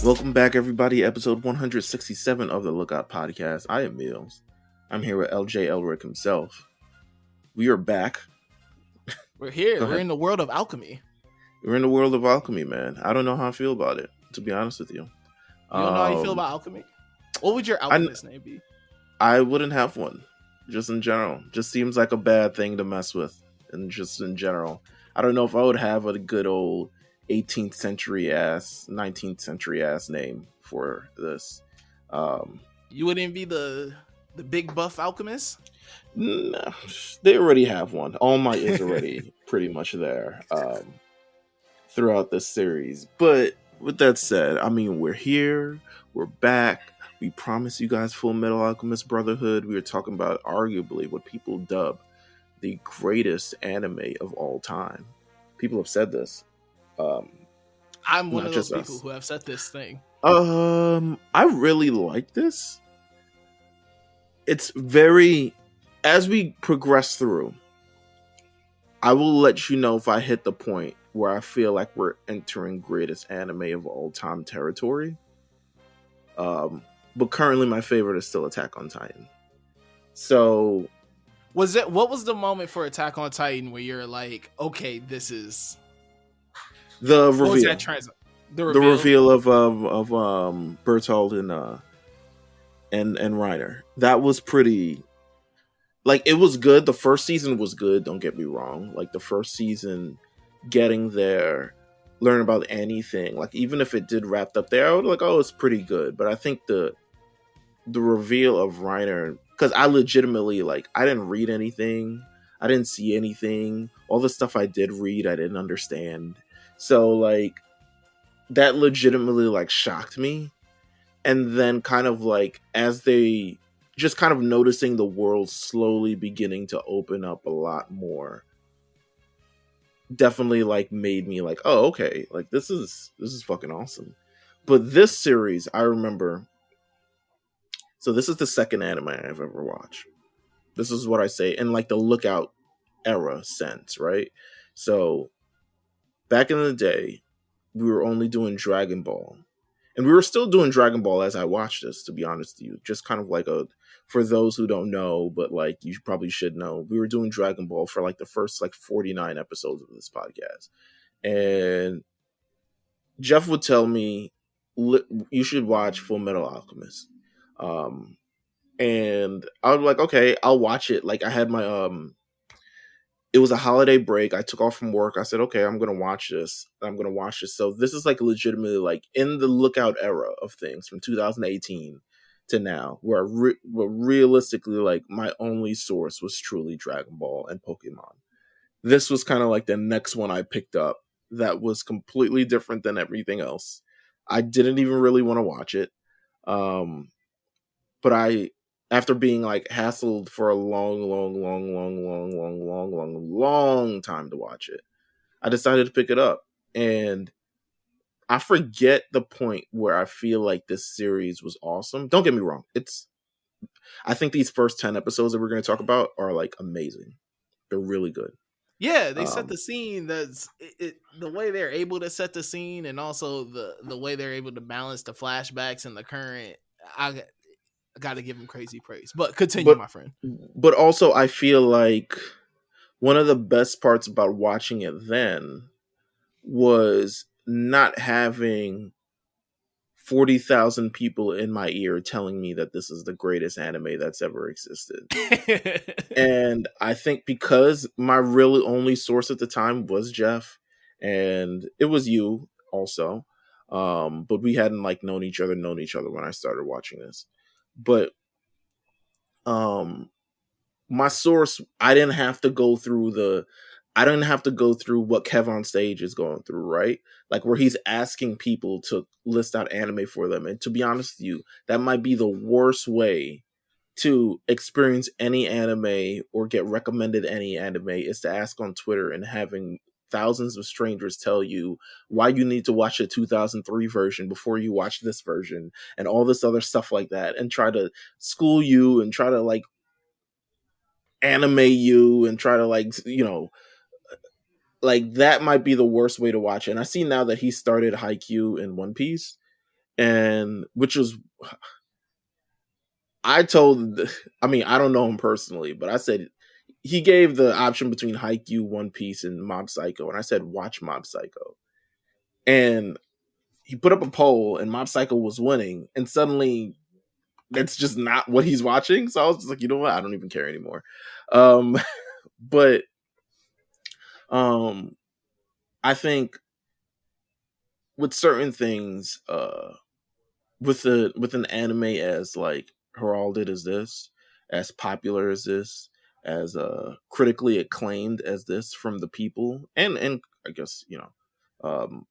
Welcome back, everybody. Episode 167 of the Lookout Podcast. I am Mills. I'm here with LJ Elric himself. We are back. We're here. Go We're ahead. in the world of alchemy. We're in the world of alchemy, man. I don't know how I feel about it, to be honest with you. You don't know how you feel about alchemy? What would your alchemist name be? I wouldn't have one, just in general. Just seems like a bad thing to mess with, and just in general. I don't know if I would have a good old 18th century ass, 19th century ass name for this. You wouldn't be the big buff alchemist? No, they already have one. All Might is already pretty much there throughout this series. But with that said, I mean, we're here. We're back. We promised you guys Fullmetal Alchemist Brotherhood. We were talking about arguably what people dub the greatest anime of all time. People have said this. I'm one not of those just people us. who have said this thing. I really like this. It's very, as we progress through, I will let you know if I hit the point where I feel like we're entering greatest anime of all time territory. But currently my favorite is still Attack on Titan. So what was the moment for Attack on Titan where you're like, okay, this is the what was reveal. that The reveal of Bertold and Reiner. That was pretty, like, it was good. The first season was good, don't get me wrong. Like, the first season, getting there, learn about anything, like, even if it did wrapped up there, I would like, oh, it's pretty good. But I think the reveal of Reiner, because I legitimately, like, I didn't read anything, I didn't see anything, all the stuff I did read I didn't understand, so like that legitimately like shocked me. And then kind of like as they just kind of noticing the world slowly beginning to open up a lot more definitely like made me like, oh, okay, like this is fucking awesome. But this series, I remember, so this is the second anime I've ever watched. This is what I say in like the Lookout era sense, right? So back in the day, we were only doing Dragon Ball. And we were still doing Dragon Ball as I watched this, to be honest with you. Just kind of like for those who don't know, but like you probably should know, we were doing Dragon Ball for like the first like 49 episodes of this podcast. And Jeff would tell me, you should watch Fullmetal Alchemist. And I was like, okay, I'll watch it. Like I had my, it was a holiday break. I took off from work. I said, okay, I'm going to watch this. So this is like legitimately like in the Lookout era of things from 2018 to now, where realistically like my only source was truly Dragon Ball and Pokemon. This was kind of like the next one I picked up that was completely different than everything else. I didn't even really want to watch it. But after being like hassled for a long time to watch it, I decided to pick it up. And I forget the point where I feel like this series was awesome. Don't get me wrong. I think these first 10 episodes that we're going to talk about are like amazing. They're really good. Yeah, they set the scene. The way they're able to set the scene, and also the way they're able to balance the flashbacks and the current. I got to give them crazy praise. But continue, my friend. But also, I feel like one of the best parts about watching it then was not having 40,000 people in my ear telling me that this is the greatest anime that's ever existed. And I think because my really only source at the time was Jeff, and it was you also, but we hadn't like known each other when I started watching this. But my source, I didn't have to go through what Kev on Stage is going through, right? Like where he's asking people to list out anime for them. And to be honest with you, that might be the worst way to experience any anime or get recommended any anime, is to ask on Twitter and having thousands of strangers tell you why you need to watch the 2003 version before you watch this version and all this other stuff like that, and try to school you and try to like anime you and try to like, you know, like that might be the worst way to watch it. And I see now that he started Haikyuu and One Piece, and which was I told. I mean, I don't know him personally, but I said he gave the option between Haikyuu, One Piece, and Mob Psycho, and I said watch Mob Psycho, and he put up a poll, and Mob Psycho was winning, and suddenly that's just not what he's watching. So I was just like, you know what? I don't even care anymore. Um, but um, I think with certain things, with an anime as like heralded as this, as popular as this, as critically acclaimed as this from the people, and I guess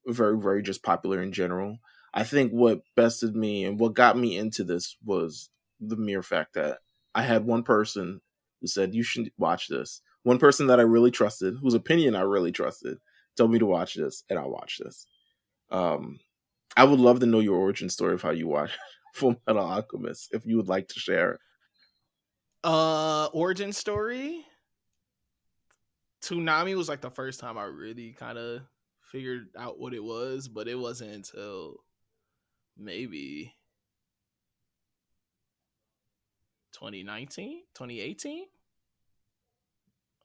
very very just popular in general. I think what bested me and what got me into this was the mere fact that I had one person who said you should watch this. One person that I really trusted, whose opinion I really trusted, told me to watch this, and I watched this. Um, I would love to know your origin story of how you watch Full Metal Alchemist, if you would like to share. Origin story. Toonami was like the first time I really kind of figured out what it was, but it wasn't until maybe 2019, 2018.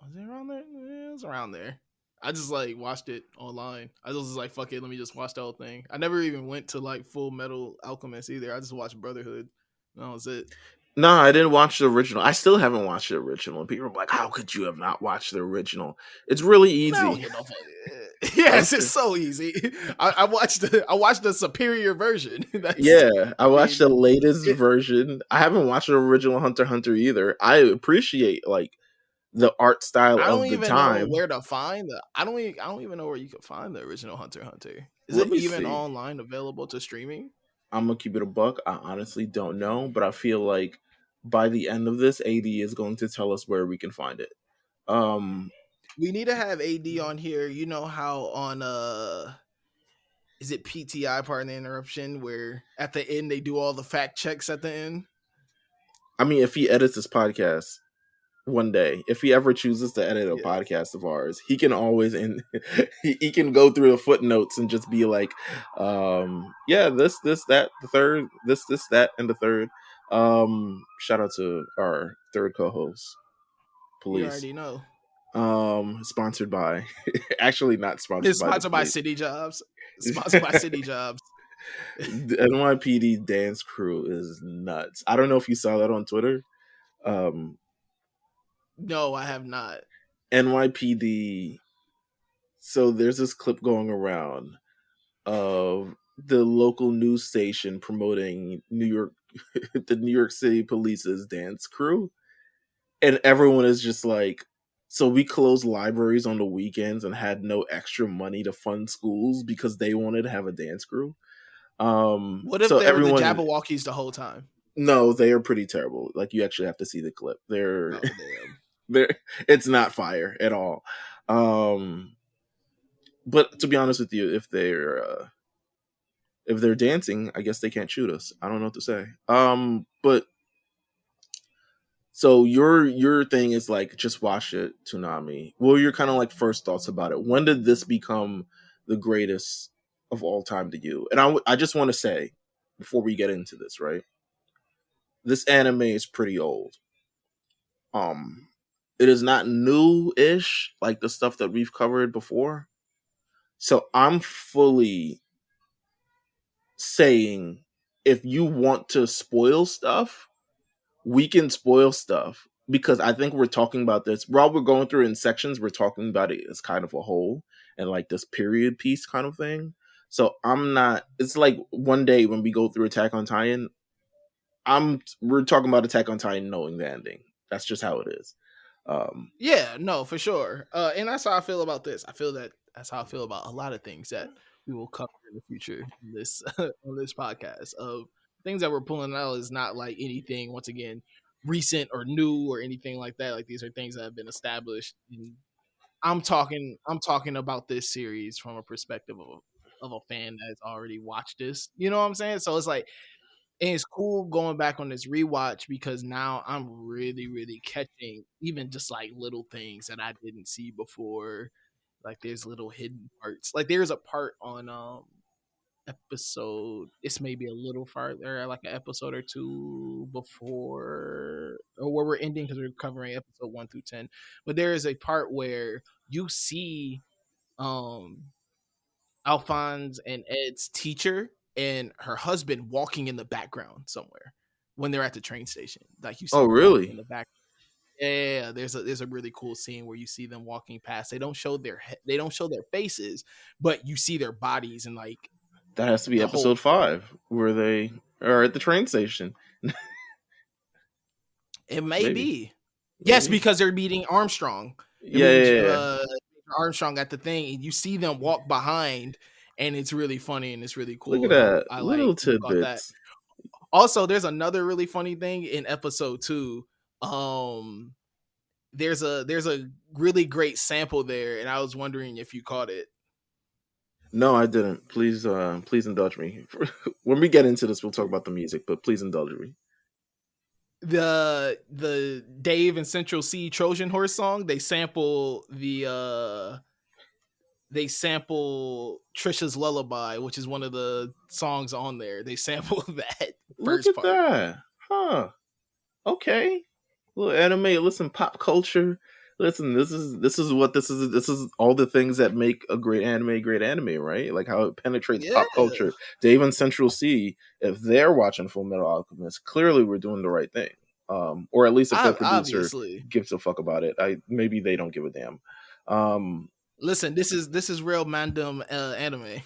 Was it around there? Yeah, it was around there. I just like watched it online. I was just like, fuck it, let me just watch the whole thing. I never even went to like Full Metal Alchemist either. I just watched Brotherhood. That was it. No, I didn't watch the original. I still haven't watched the original. People are like, "How could you have not watched the original?" It's really I don't easy. get no fuck. Like, Yes, it's so easy. I watched the superior version. That's yeah, I I watched the mean latest it, version. I haven't watched the original Hunter x Hunter either. I appreciate like the art style I don't of the even know time. where to find the I don't even know where you can find the original Hunter x Hunter. Is Let it me even see. online available to streaming? I'm gonna keep it a buck. I honestly don't know, but I feel like by the end of this, AD is going to tell us where we can find it. Um, We need to have AD on here. You know how on is it PTI, pardon the interruption, where at the end they do all the fact checks at the end? I mean, if he edits this podcast one day, if he ever chooses to edit a Yeah. podcast of ours, he can always he can go through the footnotes and just be like, yeah, this that the third, this that and the third. Shout out to our third co-host, You Police. already know. Sponsored by, actually not sponsored It's by the sponsored by police. City Jobs. Sponsored by City Jobs. The NYPD dance crew is nuts. I don't know if you saw that on Twitter. Um, No, I have not. NYPD. So there's this clip going around of the local news station promoting New York, the New York City Police's dance crew, and everyone is just like, "So we closed libraries on the weekends and had no extra money to fund schools because they wanted to have a dance crew." What if So they were the everyone, Jabberwockies the whole time? no, they are pretty terrible. Like you actually have to see the clip. They're Oh damn. they're it's not fire at all. Um, but to be honest with you, if they're dancing, I guess they can't shoot us. I don't know what to say. But so your thing is like just watch it, Toonami. What were your kind of like first thoughts about it? When did this become the greatest of all time to you? And I just want to say before we get into this, right? This anime is pretty old. Um, it is not new-ish like the stuff that we've covered before. So I'm fully saying if you want to spoil stuff, we can spoil stuff because I think we're talking about this while we're going through it in sections. We're talking about it as kind of a whole and like this period piece kind of thing. So I'm not. It's like one day when we go through Attack on Titan, we're talking about Attack on Titan knowing the ending. That's just how it is. Um, Yeah, no, for sure. And that's how I feel about this. I feel that that's how I feel about a lot of things that we will cover in the future in this on this podcast. Of things that we're pulling out is not like anything once again recent or new or anything like that. Like these are things that have been established. And I'm talking about this series from a perspective of a fan that has already watched this. You know what I'm saying? So it's like and it's cool going back on this rewatch because now I'm really, really catching even just like little things that I didn't see before. Like there's little hidden parts. Like there's a part on episode. It's maybe a little farther, like an episode or two before, or where we're ending because we're covering episode 1 through 10. But there is a part where you see um Alphonse and Ed's teacher and her husband walking in the background somewhere when they're at the train station. Like you see Oh, them walking in really? the back. Yeah, there's a really cool scene where you see them walking past. They don't show their faces, but you see their bodies and like That has to be the whole. episode 5, where they are at the train station. It may Maybe, be. Yes, maybe. because they're meeting Armstrong. They're Yeah, meeting yeah, yeah. Armstrong at the thing, and you see them walk behind, and it's really funny and it's really Look at cool. that, I like little you caught that. tidbits. Also, there's another really funny thing in episode 2. Um, there's a really great sample there, and I was wondering if you caught it. No, I didn't. Please, please indulge me. When we get into this, we'll talk about the music, but please indulge me. The Dave and Central C Trojan Horse song, they sample Trisha's Lullaby, which is one of the songs on there. They sample that Look first at part. that, huh? Okay, little anime. Listen, pop culture. Listen, this is what this is. This is all the things that make a great anime, right? Like how it penetrates Yeah, pop culture. Dave and Central C, if they're watching Full Metal Alchemist, clearly we're doing the right thing. Or at least if their producer obviously. gives a fuck about it. Maybe they don't give a damn. Um, Listen, this is real Mandem anime.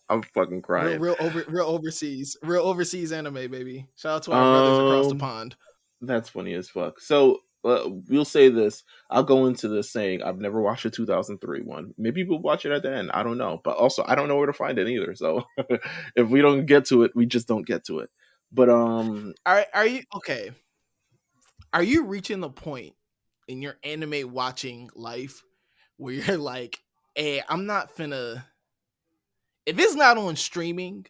I'm fucking crying. Real overseas anime, baby. Shout out to our brothers across the Um, pond. That's funny as fuck. So we'll say this. I'll go into this saying I've never watched a 2003 one. Maybe we'll watch it at the end. I don't know. But also, I don't know where to find it either. So if we don't get to it, we just don't get to it. But Are you okay? Are you reaching the point in your anime watching life where you're like, hey, I'm not finna, if it's not on streaming,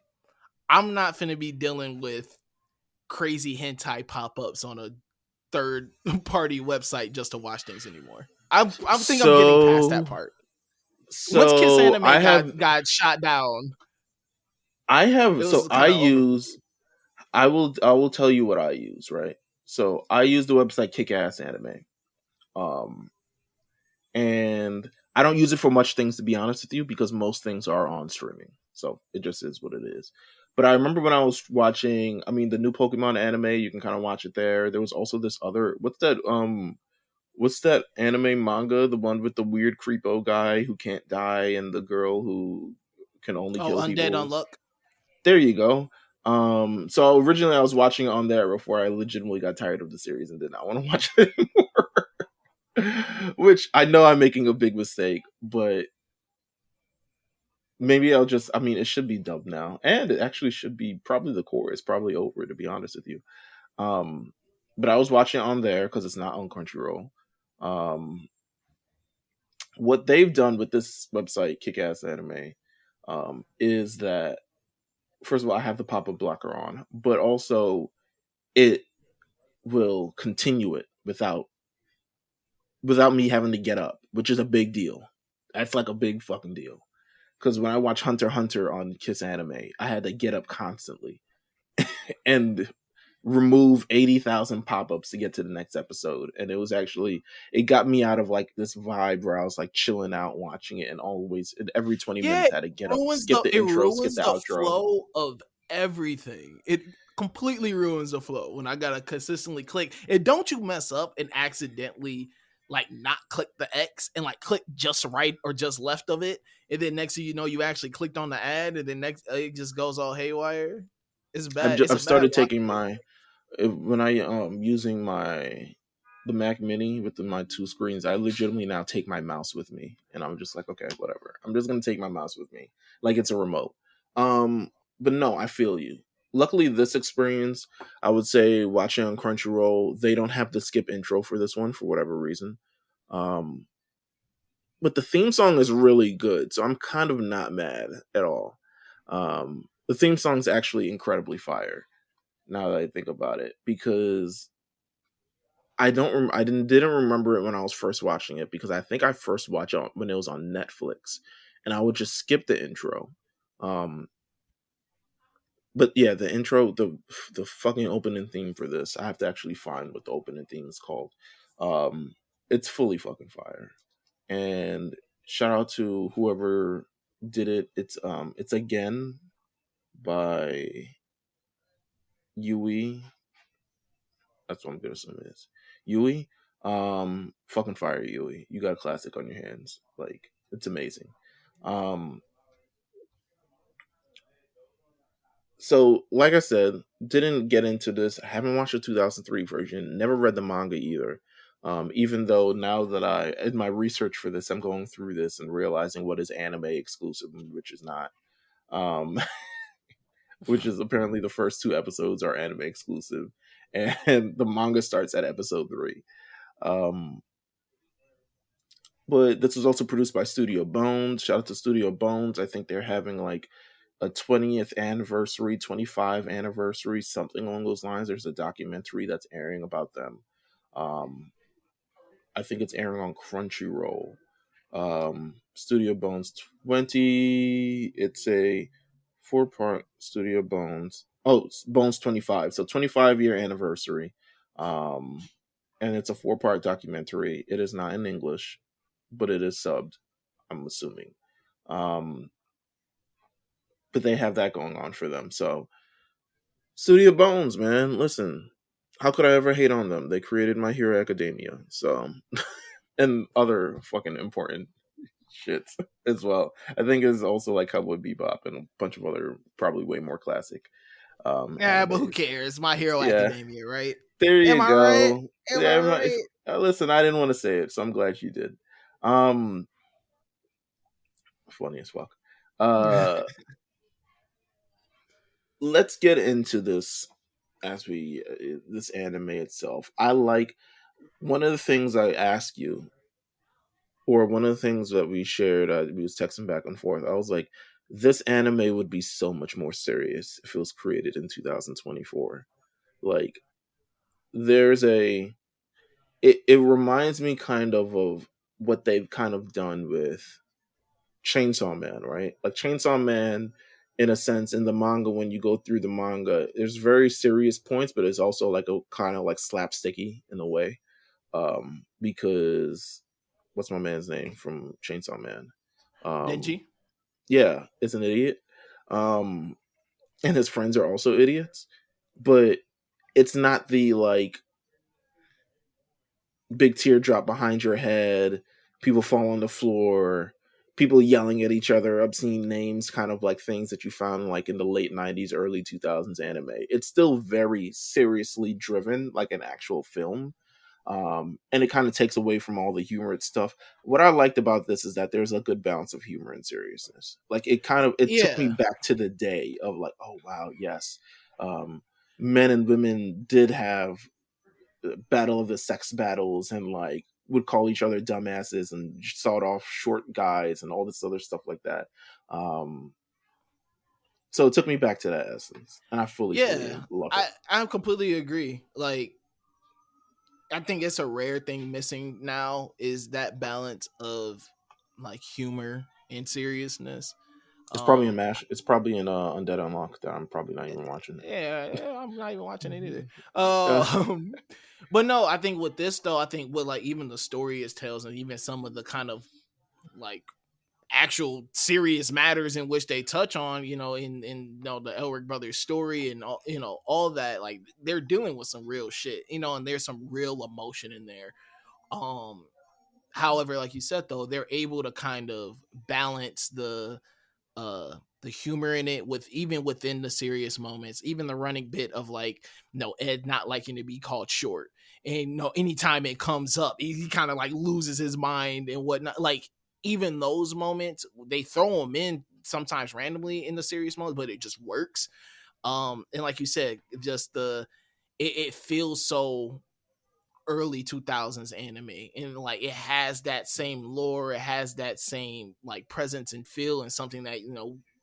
I'm not finna be dealing with crazy hentai pop-ups on a third party website just to watch things anymore. I think I'm getting past that so part. Once Kiss so Anime got shot down, it was I kind of over. use I will tell you what I use, right? So I use the website Kick Ass Anime. Um and I don't use it for much things, to be honest with you, because most things are on streaming. So it just is what it is. But I remember when I was watching, I mean, the new Pokemon anime, you can kind of watch it there. There was also this other, what's that anime manga, the one with the weird creepo guy who can't die and the girl who can only Oh, kill Undead people. Unluck. There you go. So originally I was watching on there before I legitimately got tired of the series and did not want to watch it anymore. Which I know I'm making a big mistake, but maybe I'll just, I mean, it should be dubbed now. And it actually should be, probably the core is probably over, to be honest with you. Um, but I was watching it on there because it's not on Crunchyroll. Um, what they've done with this website, Kick Ass Anime, is that, first of all, I have the pop up blocker on, but also it will continue it without me having to get up, which is a big deal. That's like a big fucking deal. Because when I watch Hunter x Hunter on Kiss Anime, I had to get up constantly and remove 80,000 pop-ups to get to the next episode. And it got me out of like this vibe where I was like chilling out watching it, and always every 20 Yeah, minutes I had to get up, skip the it intro, skip ruins the the outro. flow of everything. It completely ruins the flow when I gotta consistently click. And don't you mess up and accidentally like not click the X and like click just right or just left of it, and then next thing you know, you actually clicked on the ad, and then next it just goes all haywire. It's bad. It's a I've bad started block. taking when I using the Mac Mini with my two screens, I legitimately now take my mouse with me, and I'm just like, okay, whatever. I'm just gonna take my mouse with me, like it's a remote. But no, I feel you. Luckily, this experience, I would say, watching on Crunchyroll, they don't have to skip intro for this one for whatever reason. Um, but the theme song is really good, so I'm kind of not mad at all. The theme song's actually incredibly fire now that I think about it, because I didn't remember it when I was first watching it, because I think I first watched it when it was on Netflix, and I would just skip the intro. Um, but yeah, the intro, the fucking opening theme for this, I have to actually find what the opening theme is called. Um, it's fully fucking fire. And shout out to whoever did it. It's again by Yui. That's what I'm gonna assume it is. Yui. Fucking fire, Yui. You got a classic on your hands. Like, it's amazing. Um so like I said, didn't get into this. I haven't watched the 2003 version, never read the manga either. Even though now that I in my research for this, I'm going through this and realizing what is anime exclusive and which is not. Um which is apparently the first two episodes are anime exclusive, and the manga starts at episode 3. Um but this was also produced by Studio Bones. Shout out to Studio Bones. I think they're having like a 20th anniversary, 25 anniversary, something along those lines. There's a documentary that's airing about them. Um, I think it's airing on Crunchyroll. Studio Bones 20. It's a 4-part Studio Bones. Oh, Bones 25. So 25-year anniversary. Um, and it's a 4-part documentary. It is not in English, but it is subbed, I'm assuming. Um, but they have that going on for them. So Studio Bones, man, listen, how could I ever hate on them? They created My Hero Academia, so and other fucking important shits as well. I think it's also like Cowboy Bebop and a bunch of other probably way more classic Yeah, but who animes. cares? My Hero Yeah, Academia, right? there Am you I right? go. Am I Yeah, right? listen, I didn't want to say it, so I'm glad you did. Um, Funny as fuck. Uh, let's get into this as we this anime itself. I like one of the things I asked you, or one of the things that we shared. We was texting back and forth. I was like, this anime would be so much more serious if it was created in 2024. Like, there's a it reminds me kind of what they've kind of done with Chainsaw Man, right? Like Chainsaw Man, in a sense, in the manga, when you go through the manga, there's very serious points, but it's also like a kind of like slapsticky in a way. Because what's my man's name from Chainsaw Man? Um, Denji? yeah, is an idiot. Um, and his friends are also idiots, but it's not the like big teardrop behind your head, people fall on the floor, people yelling at each other, obscene names, kind of like things that you found like in the late 90s, early 2000s anime. It's still very seriously driven, like an actual film. And it kind of takes away from all the humorous stuff. What I liked about this is that there's a good balance of humor and seriousness. Like it took me Yeah. back to the day of like, oh wow, yes, um, men and women did have battle of the sex battles and like would call each other dumbasses and sawed off short guys and all this other stuff like that. Um, so it took me back to that essence, and I fully Yeah. love it. I completely agree. Like, I think it's a rare thing missing now is that balance of like humor and seriousness. It's probably in Um Mash. It's probably in Undead Unlock that I'm probably not even watching. yeah, I'm not even watching it either. Uh, But no, I think with this though, I think with like even the story it tells and even some of the kind of like actual serious matters in which they touch on, in the Elric brothers story and all, all that, like they're dealing with some real shit, and there's some real emotion in there. Um, However, like you said though, they're able to kind of balance the humor in it with even within the serious moments, even the running bit of like Ed not liking to be called short, and anytime it comes up he kind of like loses his mind and whatnot. Like even those moments they throw him in sometimes randomly in the serious moments, but it just works. And like you said, just it feels so early 2000s anime, and like it has that same lore, it has that same like presence and feel, and something that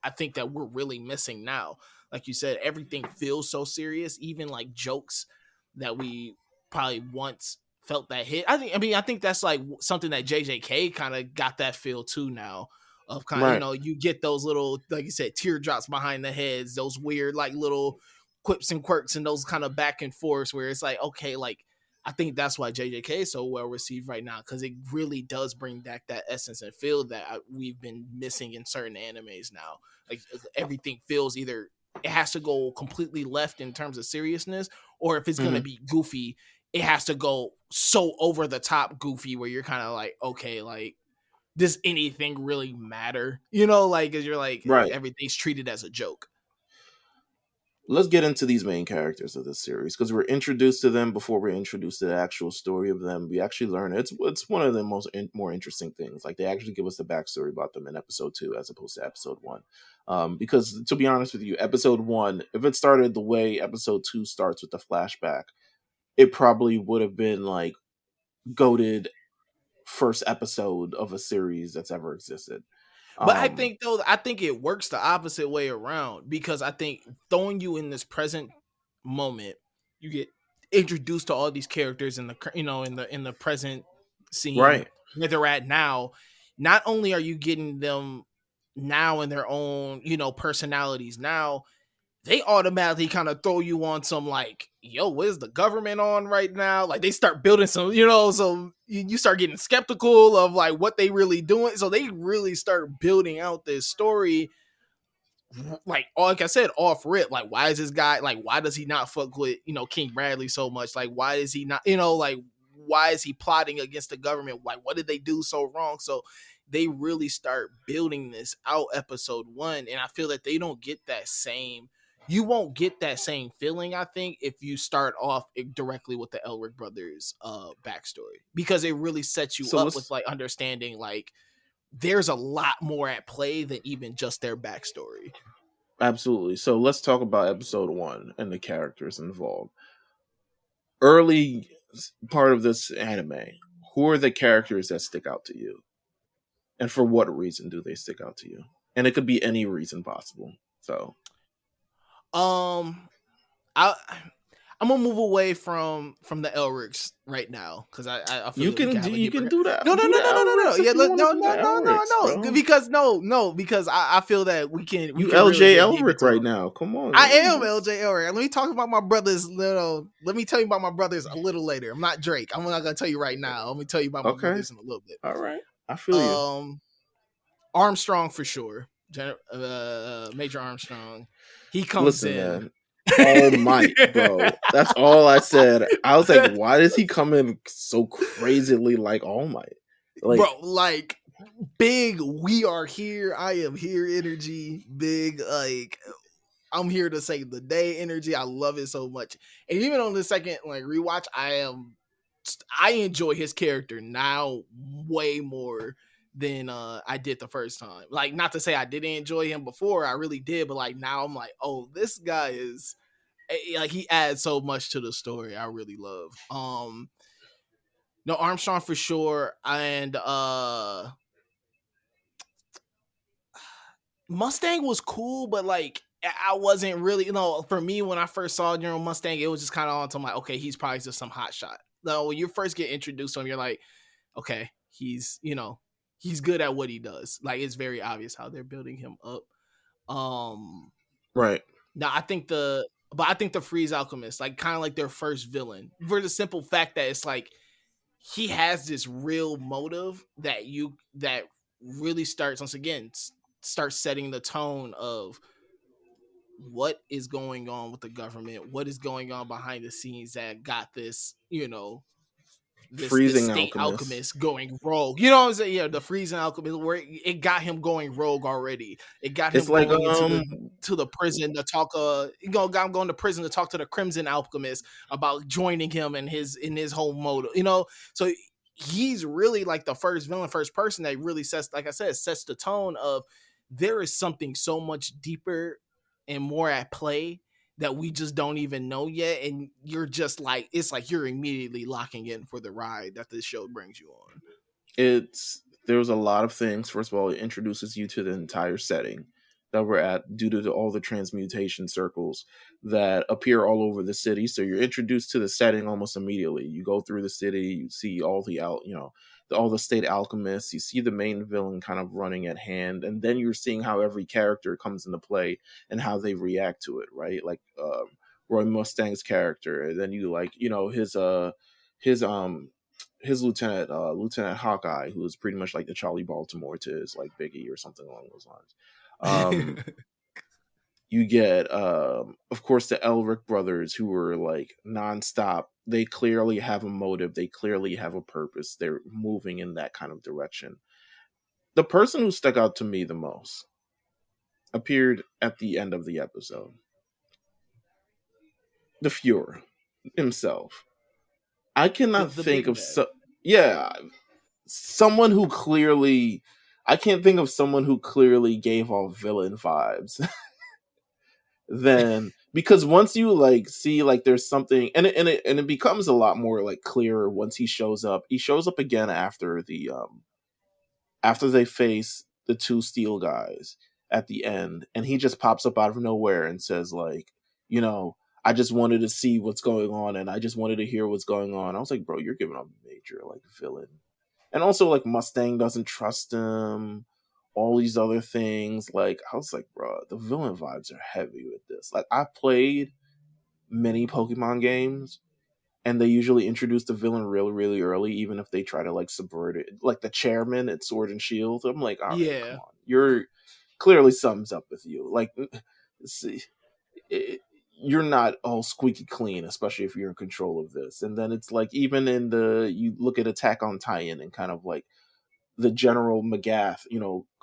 I think that we're really missing now. Like you said, everything feels so serious, even like jokes that we probably once felt that hit. I think that's like something that JJK kind of got that feel too now. of kind, Right. you get those little, like you said, teardrops behind the heads, those weird like little quips and quirks and those kind of back and forths where it's like, okay, like I think that's why JJK is so well received right now, because it really does bring back that essence and feel that we've been missing in certain animes now. Like everything feels either it has to go completely left in terms of seriousness, or if it's gonna Hmm. be goofy, it has to go so over the top goofy where you're kind of like, okay, like does anything really matter? Like because you're like Right. everything's treated as a joke. Let's get into these main characters of this series, because we're introduced to them before we're introduced to the actual story of them. We actually learn it's one of the more interesting things. Like they actually give us the backstory about them in episode 2 as opposed to episode 1. Because to be honest with you, episode 1, if it started the way episode 2 starts with the flashback, it probably would have been like goated first episode of a series that's ever existed. But I Um, think though, I think it works the opposite way around, because I think throwing you in this present moment, you get introduced to all these characters in the in the present scene right. where they're at now. Not only are you getting them now in their own personalities now, they automatically kind of throw you on some like, yo, what is the government on right now? Like they start building some, so you start getting skeptical of like what they really doing. So they really start building out this story, like I said, off rip. Like, why is this guy like? Why does he not fuck with King Bradley so much? Like, why is he not? Like, why is he plotting against the government? Like, what did they do so wrong? So they really start building this out episode 1, and I feel that they don't get that same. You won't get that same feeling, I think, if you start off directly with the Elric brothers backstory, because it really sets you So up with let's like understanding like there's a lot more at play than even just their backstory. Absolutely. So let's talk about episode 1 and the characters involved. Early part of this anime, who are the characters that stick out to you? And for what reason do they stick out to you? And it could be any reason possible. So Um, I I'm gonna move away from the Elrics right now, because I feel that we can have a you deeper. can do that. No, no, Do no, the no, no, no, no. Elrics Yeah, if you want to no, do the no, no, no, Elrics, no. bro. Because no, because I feel that we You can really LJ get deep Elric into right them. now. Come on, I man. am LJ Elric. Let me talk about my brothers. Let me tell you about my brothers a little later. I'm not Drake. I'm not gonna tell you right now. Let me tell you about my Okay. brothers in a little bit. All right. I feel you. Um, Armstrong for sure. Major Armstrong. He comes Listen, in. man. All Might, bro. That's all I said. I was like, why does he come in so crazily like All Might? Bro, Like, like big we are here, I am here energy, big like I'm here to save the day energy. I love it so much. And even on the second like rewatch, I enjoy his character now way more than I did the first time. Like, not to say I didn't enjoy him before, I really did, but like now I'm like, oh, this guy is like he adds so much to the story. I really love. No, Armstrong for sure, and Mustang was cool, but like I wasn't really, for me when I first saw General Mustang, it was just kind of on to like, okay, he's probably just some hot shot. No, when you first get introduced to him, you're like, okay, he's good at what he does. Like it's very obvious how they're building him up. Um, right. now I think the Freeze Alchemist, like kind of like their first villain, for the simple fact that it's like he has this real motive that really starts once again starts setting the tone of what is going on with the government, what is going on behind the scenes that got this, this Freezing state Alchemist. alchemist going rogue. You know what I'm saying? Yeah, the freezing alchemist where it got him going rogue already. It got It's him like going to the prison to talk got him going to prison to talk to the Crimson Alchemist about joining him in his whole mode. So he's really like the first villain, first person that really sets, like I said, sets the tone of there is something so much deeper and more at play that we just don't even know yet, and you're just like, it's like you're immediately locking in for the ride that this show brings you on. There's a lot of things. First of all, it introduces you to the entire setting. that we're at due to all the transmutation circles that appear all over the city. So you're introduced to the setting almost immediately. You go through the city, you see all the all the state alchemists, you see the main villain kind of running at hand, and then you're seeing how every character comes into play and how they react to it, right? Like Roy Mustang's character, and then you like, his his Lieutenant Hawkeye, who is pretty much like the Charlie Baltimore to his like Biggie or something along those lines. You get of course the Elric brothers, who are like nonstop. They clearly have a motive, they clearly have a purpose, they're moving in that kind of direction. The person who stuck out to me the most appeared at the end of the episode. The Fuhrer himself. I cannot the think big of bad. yeah, someone who clearly, I can't think of someone who clearly gave off villain vibes. Then because once you like see like there's something, and it becomes a lot more like clearer once he shows up. He shows up again after they face the two steel guys at the end, and he just pops up out of nowhere and says like, you know, I just wanted to see what's going on, and I just wanted to hear what's going on. I was like, bro, you're giving a major like villain. And also like Mustang doesn't trust him, all these other things. Like I was like, bro, the villain vibes are heavy with this. Like I played many Pokemon games, and they usually introduce the villain really, really early, even if they try to like subvert it. Like the chairman at Sword and Shield, I'm like, all right, come Yeah. on, you're clearly something's up with you. Like, see, it, you're not all squeaky clean, especially if you're in control of this. And then it's like even in you look at Attack on Titan and kind of like the General McGath,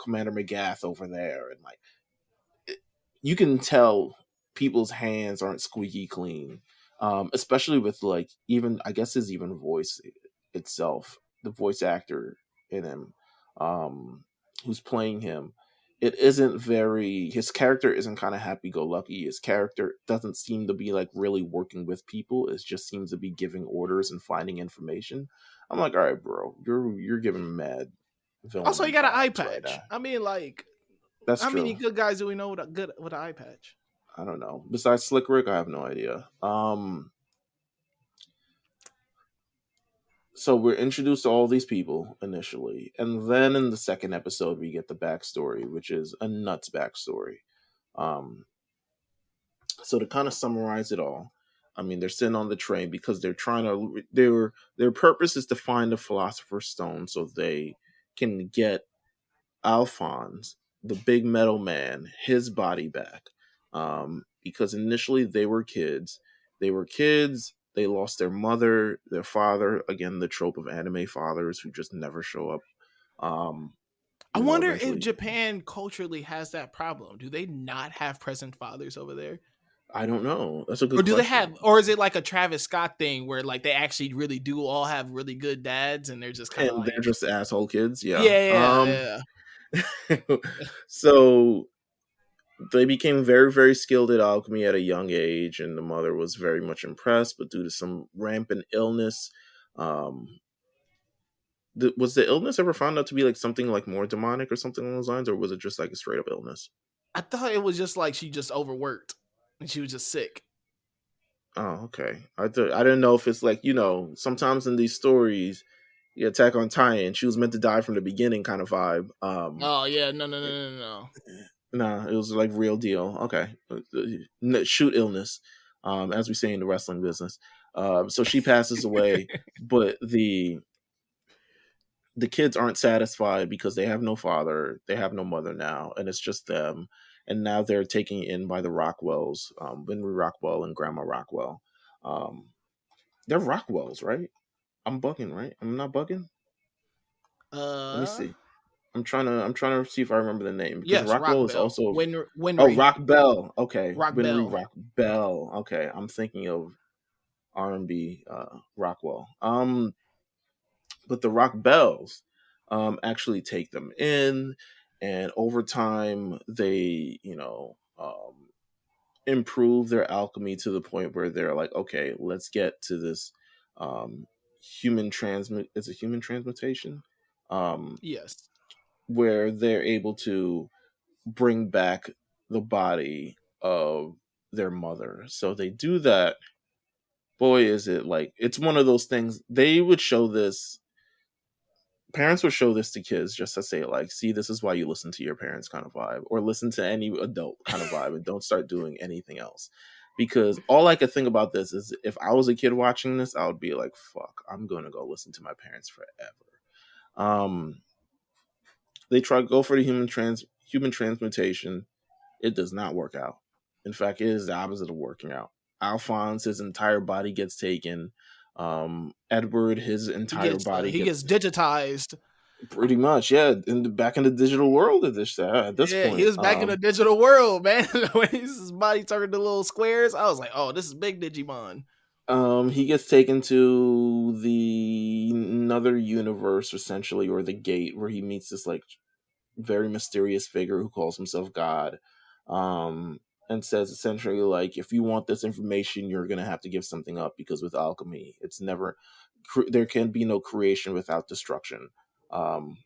Commander McGath over there, and like you can tell people's hands aren't squeaky clean, especially with like even I guess his even voice itself, the voice actor in him, who's playing him. It isn't very. His character isn't kind of happy go lucky. His character doesn't seem to be like really working with people. It just seems to be giving orders and finding information. I'm like, all right, bro, you're giving mad Also, he villain got an eye vibes right patch. now. I mean, like, That's how many true. good guys do we know with an eye patch? I don't know. Besides Slick Rick, I have no idea. So we're introduced to all these people initially, and then in the second episode we get the backstory, which is a nuts backstory. Um, so to kind of summarize it all, I mean, they're sitting on the train because they're trying to. Their purpose is to find the Philosopher's Stone so they can get Alphonse, the big metal man, his body back. Because initially they were kids. They were kids. They lost their mother, their father. Again, the trope of anime fathers who just never show up. Um, I wonder if Eventually, Japan culturally has that problem. Do they not have present fathers over there? I don't know. That's a Or good do they have, question. or is it like a Travis Scott thing where like they actually really do all have really good dads and they're just kind of And they're like, just asshole kids. Yeah. yeah. So they became very, very skilled at alchemy at a young age, and the mother was very much impressed. But due to some rampant illness, um, was the illness ever found out to be like something like more demonic or something along those lines, or was it just like a straight up illness? I thought it was just like she just overworked and she was just sick. Oh, okay. I didn't know if it's like sometimes in these stories, the Attack on Titan, she was meant to die from the beginning kind of vibe. Oh yeah, no. Nah, it was like real deal. Okay, shoot illness, as we say in the wrestling business. So she passes away, but the kids aren't satisfied because they have no father, they have no mother now, and it's just them. And now they're taken in by the Rockwells, Winry Rockwell and Grandma Rockwell. Um, they're Rockwells, right? I'm bugging, right? I'm not bugging. Let me Uh, see. I'm trying to see if I remember the name because yes, Rock Rockwell is Bell, also. Oh, Winry, Rock Bell. Okay, Rock Winry Bell. Rock Bell. Okay, I'm thinking of R&B Rockwell. But the Rock Bells actually take them in, and over time they improve their alchemy to the point where they're like, okay, let's get to this human transmit. It's a human transmutation. Um, Yes. where they're able to bring back the body of their mother. So they do that. Boy, is it like it's one of those things they would show this. Parents would show this to kids just to say, like, see, this is why you listen to your parents kind of vibe, or listen to any adult kind of vibe, and don't start doing anything else. Because all I could think about this is if I was a kid watching this, I would be like, fuck, I'm gonna go listen to my parents forever. Um, they try to go for the human transmutation. It does not work out. In fact, it is the opposite of working out. Alphonse, his entire body gets taken. Edward, his entire body He gets gets digitized. pretty much, yeah, back in the digital world at this Yeah, he point. was back in the digital world, man. When his body turned to little squares, I was like, "Oh, this is big Digimon." He gets taken to the another universe, essentially, or the gate, where he meets this like very mysterious figure who calls himself God, and says essentially like, if you want this information, you're gonna have to give something up, because with alchemy, it's never there can be no creation without destruction. Um,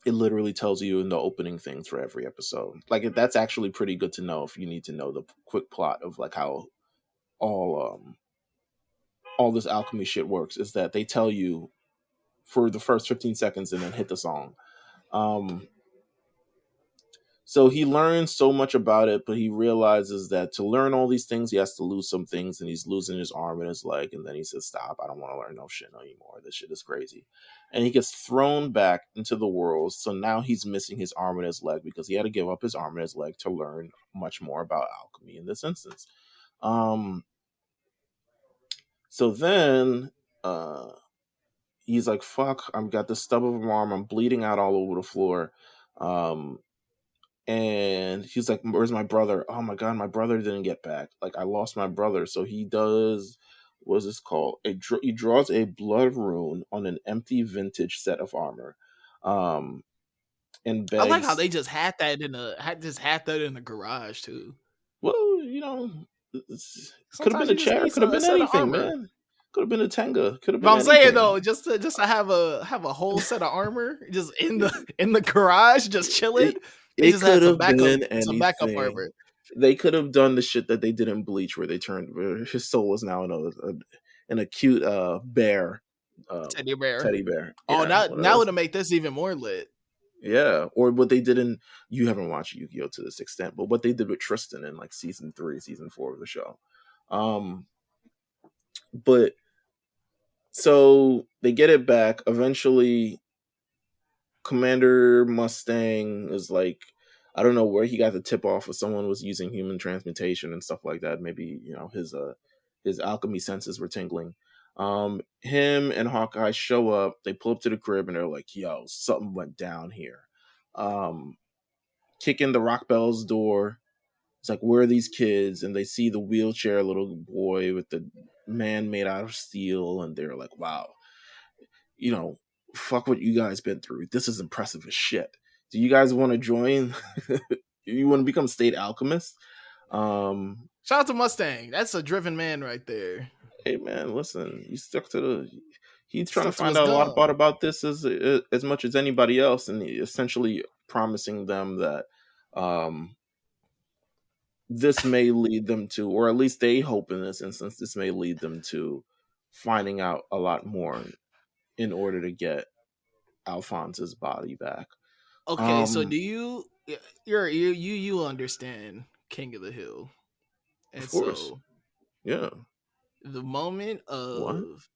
it literally tells you in the opening things for every episode. Like that's actually pretty good to know if you need to know the quick plot of like how all um all this alchemy shit works. Is that they tell you for the first 15 seconds and then hit the song. Um, so he learns so much about it, but he realizes that to learn all these things, he has to lose some things, and he's losing his arm and his leg. And then he says, "Stop! I don't want to learn no shit anymore. This shit is crazy." And he gets thrown back into the world. So now he's missing his arm and his leg because he had to give up his arm and his leg to learn much more about alchemy in this instance. Um, so then he's like, "Fuck! I've got this stub of an arm. I'm bleeding out all over the floor." Um, and he's like, "Where's my brother? Oh my god, my brother didn't get back. Like I lost my brother." So he does, what's this called? He draws a blood rune on an empty vintage set of armor, um, and I like how begs. they just had that in the garage too. Well, could have been Sometimes a you just chair, need could have a been set of anything, armor. man. Could have been a tenga, could have But been I'm saying anything. though, just to have a whole set of armor just in the garage, just chilling. It They it just had could have been some backup anything. armor. They could have done the shit that they did in Bleach, where his soul is now in a cute bear, Teddy bear. teddy bear. Oh, Yeah, one of now those. it'll make this even more lit. Yeah, or what they did in, you haven't watched Yu-Gi-Oh to this extent, but what they did with Tristan in like season 3, season 4 of the show. But so they get it back eventually. Commander Mustang is like, I don't know where he got the tip off of someone was using human transmutation and stuff like that. Maybe his alchemy senses were tingling. Him and Hawkeye show up. They pull up to the crib and they're like, "Yo, something went down here." Um, Kick in the Rock Bell's door. It's like, where are these kids? And they see the wheelchair little boy with the man made out of steel, and they're like, "Wow, you know, fuck what you guys been through. This is impressive as shit. Do you guys want to join? You want to become state alchemists?" Um, Shout out to Mustang. That's a driven man right there. hey man, listen, he stuck to the. He's trying to Stuck to find his out a lot gun. about this as much as anybody else, and essentially promising them that um, this may lead them to, or at least they hope in this instance, this may lead them to finding out a lot more in order to get Alphonse's body back. Okay, so Um, do you understand King of the Hill? of And course, so yeah. the moment What? of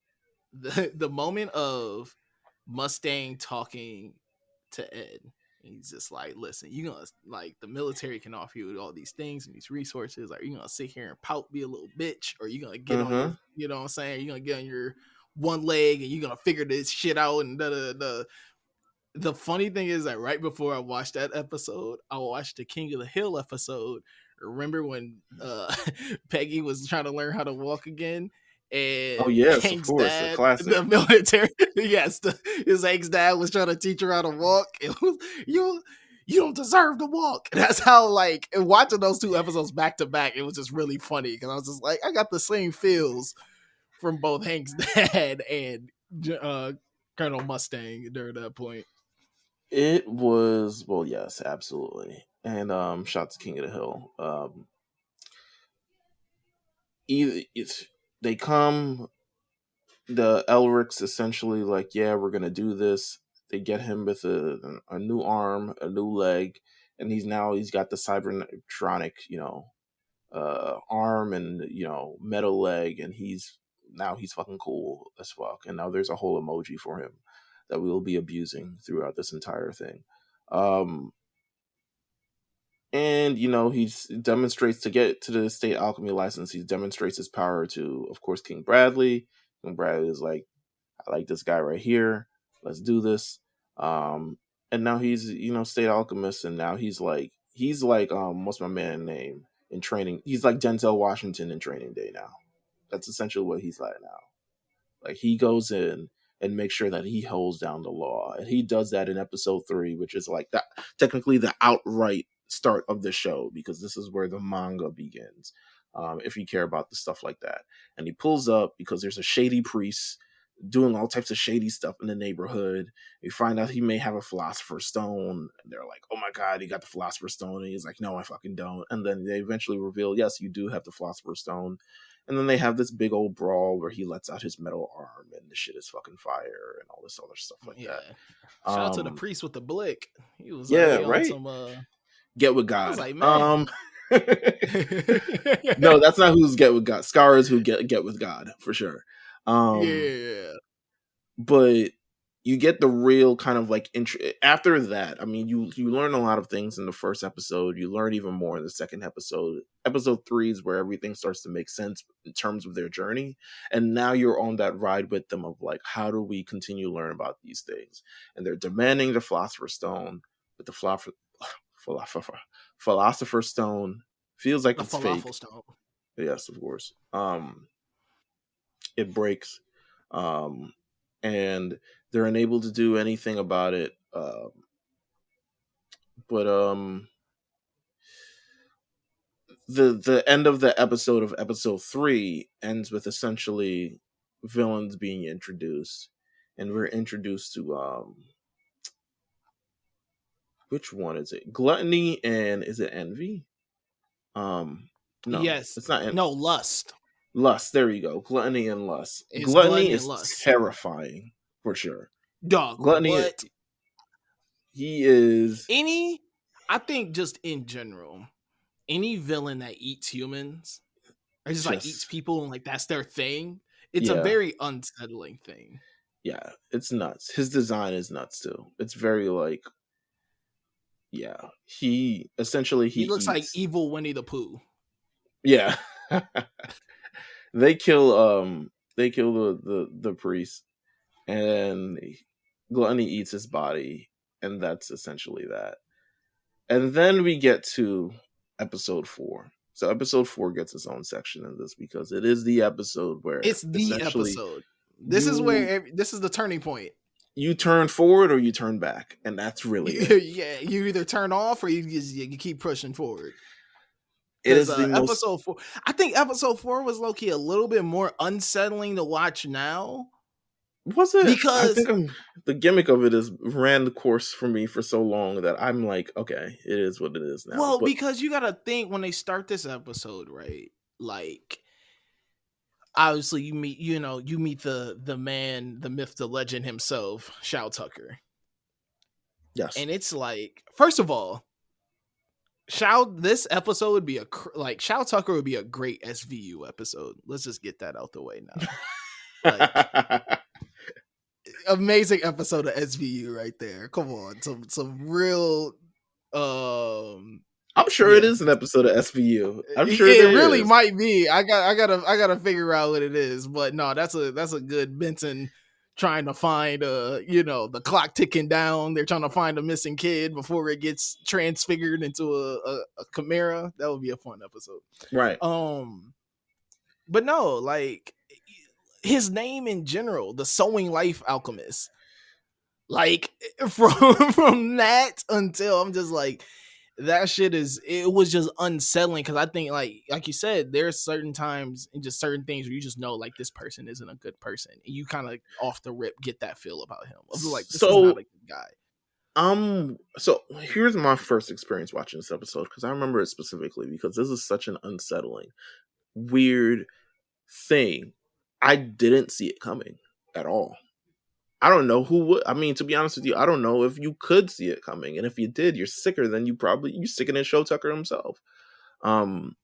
the moment of Mustang talking to Ed, he's just like, "Listen, you gonna like the military can offer you all these things and these resources. Are you gonna sit here and pout, be a little bitch, or you gonna get Uh on your, huh. you know what I'm saying? You gonna get on your one leg and you gonna figure this shit out and da da da." The funny thing is that right before I watched that episode, I watched the King of the Hill episode. Remember when Peggy was trying to learn how to walk again, Oh and yes, of Hank's course, a dad, the classic. military, yes, his Hank's dad was trying to teach her how to walk. It was, you you don't deserve to walk. That's how, like, watching those two episodes back to back, it was just really funny because I was just like, I got the same feels from both Hank's dad and uh, Colonel Mustang during that point. It was, well, yes, absolutely. and shout to King of the Hill. Either it's they come, the Elric's essentially like, yeah, we're gonna do this. They get him with a new arm, a new leg, and he's got the cybertronic, arm and metal leg, and he's fucking cool as fuck. And now there's a whole emoji for him that we will be abusing throughout this entire thing. And he demonstrates, to get to the state alchemy license, he demonstrates his power to, of course, King Bradley. King Bradley is like, I like this guy right here, let's do this. And now he's state alchemist, and now he's like what's my man name in training, he's like Denzel Washington in Training Day now. That's essentially what he's like now. Like, he goes in and makes sure that he holds down the law, and he does that in episode 3, which is like that, technically the outright start of the show, because this is where the manga begins. If you care about the stuff like that, and he pulls up because there's a shady priest doing all types of shady stuff in the neighborhood. You find out he may have a philosopher's stone, and they're like, "Oh my god, he got the philosopher's stone!" And he's like, "No, I fucking don't." And then they eventually reveal, "Yes, you do have the philosopher's stone." And then they have this big old brawl where he lets out his metal arm, and the shit is fucking fire, and all this other stuff like Yeah. that. Shout out to the priest with the blick. He was Yeah, on right. some Get with I was God. like, man. No, that's not who's Get with God. Scar is who get with God for sure. Yeah. But you get the real kind of like after that. I mean, you learn a lot of things in the first episode. You learn even more in the second episode. Episode 3 is where everything starts to make sense in terms of their journey, and now you're on that ride with them of like, how do we continue to learn about these things? And they're demanding the philosopher's stone, but the philosopher's stone feels like The it's fake. falafel stone. Yes, of course. It breaks. And they're unable to do anything about it. But the end of the episode of episode 3 ends with essentially villains being introduced, and we're introduced to which one is it? Gluttony, and is it Envy? No, Yes. it's not. No, Lust. Lust. There you go. Gluttony and Lust. It's Gluttony and is Lust. terrifying for sure. Dog, Gluttony. what? He is. I think just in general, any villain that eats humans or just like eats people and like that's their thing, it's a very unsettling thing. Yeah, it's nuts. His design is nuts too. It's very like, yeah. He looks like evil Winnie the Pooh. Yeah. They kill the priest, and Gluttony eats his body, and that's essentially that. And then we get to episode 4. So episode 4 gets its own section in this, because it is the episode where it's the episode. This is the turning point. You turn forward or you turn back, and that's really it. Yeah, you either turn off or you keep pushing forward. It is episode 4. I think episode 4 was low-key a little bit more unsettling to watch now. Was it? Because I think the gimmick of it is ran the course for me for so long that I'm like, okay, it is what it is now. Well, because you gotta think when they start this episode, right? Like, obviously you meet the man, the myth, the legend himself, Shao Tucker. Yes. And it's like, first of all, this episode would be Shao Tucker would be a great SVU episode. Let's just get that out the way now. Like, amazing episode of SVU right there. Come on, some real. I'm sure it is an episode of SVU. I'm sure it really might be. I gotta figure out what it is. But no, that's a good Benson trying to find the clock ticking down. They're trying to find a missing kid before it gets transfigured into a chimera. That would be a fun episode. Right. But no, like his name in general, the Sowing Life Alchemist. Like from that until I'm just like, that shit it was just unsettling, because I think like you said, there's certain times and just certain things where you just know like this person isn't a good person, and you kind of off the rip get that feel about him. I was like, this is not a good guy. So here's my first experience watching this episode because I remember it specifically because this is such an unsettling, weird thing. I didn't see it coming at all. I don't know who would. I mean, to be honest with you, I don't know if you could see it coming, and if you did, you're sicker than you're sicker than Show Tucker himself. Um,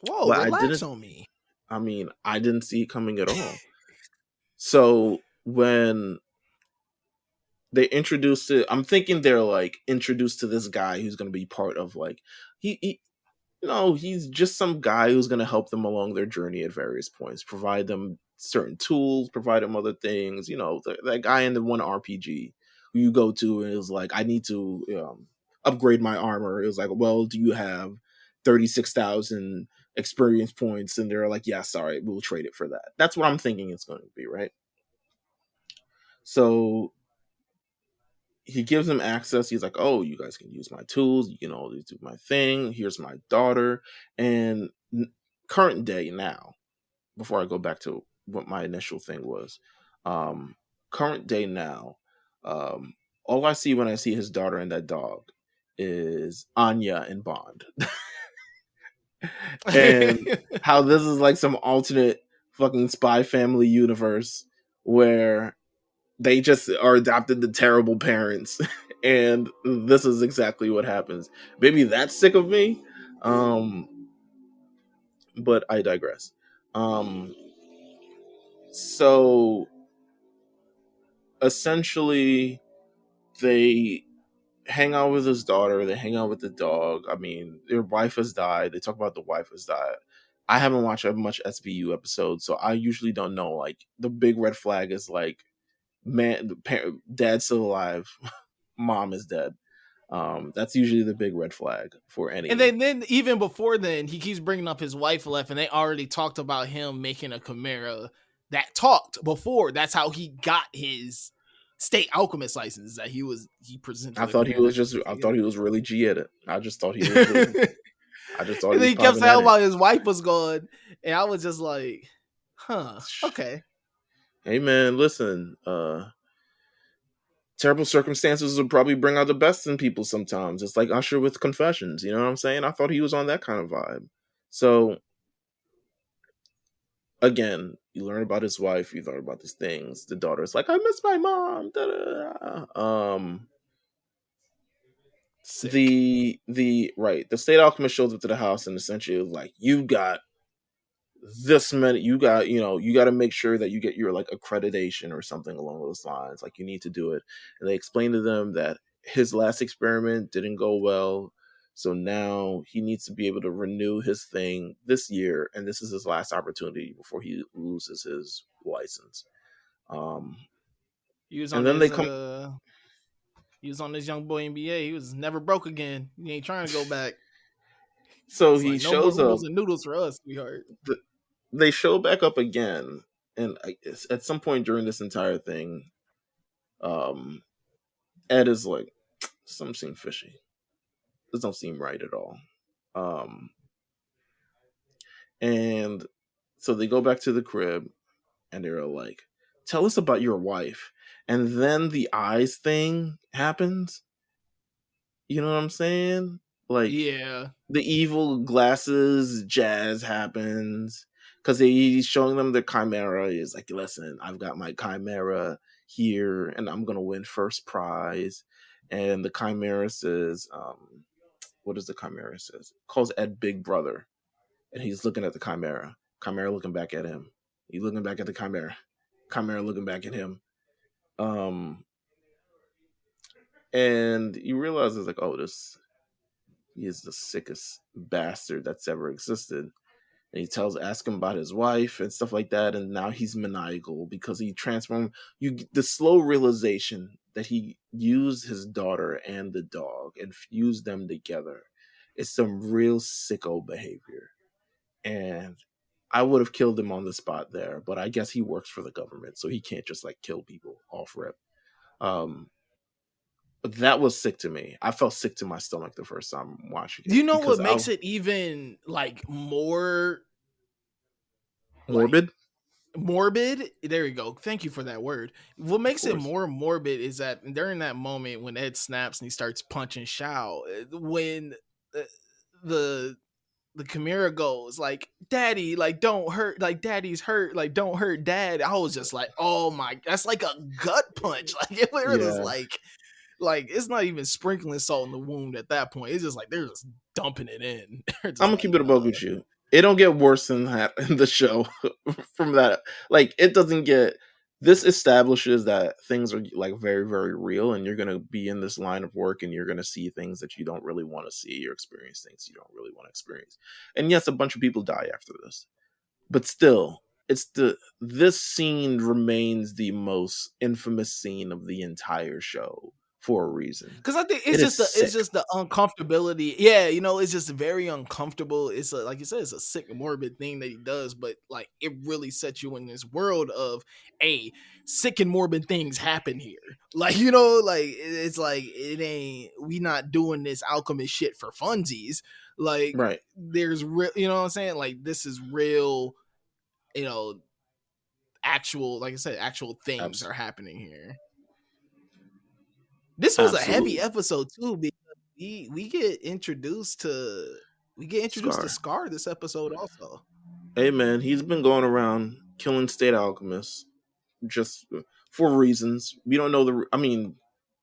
Whoa, but I relax didn't. on me. I mean, I didn't see it coming at all. So when they introduced it, I'm thinking they're like introduced to this guy who's going to be part of like he no, he's just some guy who's going to help them along their journey at various points, provide them certain tools, provide them other things. That guy in the one RPG who you go to and is like, I need to upgrade my armor. It was like, well, do you have 36,000 experience points? And they're like, yeah, sorry, we'll trade it for that. That's what I'm thinking it's going to be, right? So he gives them access. He's like, "Oh, you guys can use my tools. You can always do my thing. Here's my daughter." And current day now, before I go back to what my initial thing was, um, current day now, um, all I see when I see his daughter and that dog is Anya and Bond, and how this is like some alternate fucking Spy Family universe where they just are adopted to terrible parents and this is exactly what happens. Maybe that's sick of me, um but I digress. So essentially they hang out with his daughter, they hang out with the dog. I mean, their wife has died, they talk about the wife has died. I haven't watched much SVU episodes, so I usually don't know. Like, the big red flag is like, man, the parent, dad's still alive, mom is dead. That's usually the big red flag for And any. then even before then, he keeps bringing up his wife left, and they already talked about him making a chimera that talked before. That's how he got his state alchemist license. That he I presented a thought he chimera was that just. could I take it. thought he was really G at it. I just thought he was really. I just thought he And then was he kept popping saying at it. about his wife was gone, and I was just like, "Huh, okay." Hey man, listen. Terrible circumstances will probably bring out the best in people sometimes. It's like Usher with Confessions. You know what I'm saying? I thought he was on that kind of vibe. So again, you learn about his wife. You learn about these things. The daughter's like, I miss my mom. Da-da-da. Sick. The state alchemist shows up to the house and essentially is like, you got this many, you got to make sure that you get your like accreditation or something along those lines, like you need to do it. And they explain to them that his last experiment didn't go well, so now he needs to be able to renew his thing this year, and this is his last opportunity before he loses his license. um He was and on then they his come. he was on his young boy NBA. He was never broke again. He ain't trying to go back. So It's he like no more shows up. oodles and noodles for us, sweetheart. They show back up again, and I guess at some point during this entire thing, um Ed is like, something seems fishy. This don't seem right at all. Um, and so they go back to the crib and they're like, tell us about your wife. And then the eyes thing happens. You know what I'm saying? Like, Yeah. the evil glasses jazz happens because he's showing them the chimera. He's like, listen, I've got my chimera here and I'm going to win first prize. And the chimera says, what does the chimera says? Calls Ed Big Brother, and he's looking at the chimera. Chimera looking back at him. He's looking back at the chimera. Chimera looking back at him. Um, and you realize it's like, oh, this he is the sickest bastard that's ever existed. And ask him about his wife and stuff like that, and now he's maniacal because he transformed. The slow realization that he used his daughter and the dog and fused them together is some real sicko behavior. And I would have killed him on the spot there, but I guess he works for the government, so he can't just like kill people off rip. Um, but that was sick to me. I felt sick to my stomach the first time watching Do it you know because what I makes it even like more like morbid. morbid. There you go. Thank you for that word. What Of makes it course. more morbid is that during that moment when Ed snaps and he starts punching Shao, when the the the Chimera goes like, "Daddy, like don't hurt, like Daddy's hurt, like don't hurt Dad." I was just like, "Oh my, that's like a gut punch!" Like it was Yeah. like it's not even sprinkling salt in the wound at that point. It's just like they're just dumping it in. They're I'm just gonna like, keep it above with you. It don't get worse than that in the show. From that, like it doesn't get. This establishes that things are like very, very real, and you're gonna be in this line of work, and you're gonna see things that you don't really want to see, or experience things you don't really want to experience. And yes, a bunch of people die after this, but still, it's the this scene remains the most infamous scene of the entire show for a reason. because I think It is it's sick. just the uncomfortability. Yeah, you know, it's just very uncomfortable. It's a, like you said, it's a sick, morbid thing that he does, but like it really sets you in this world of a sick and morbid things happen here. Like you know, like it's like it ain't we not doing this alchemist shit for funsies. Like Right. there's real, you know what I'm saying? Like this is real. You know, actual, like I said, actual things Abs- are happening here. This was a heavy absolutely. episode too because we get introduced to Scar. Scar this episode also. Hey man, he's been going around killing state alchemists just for reasons we don't know. I mean,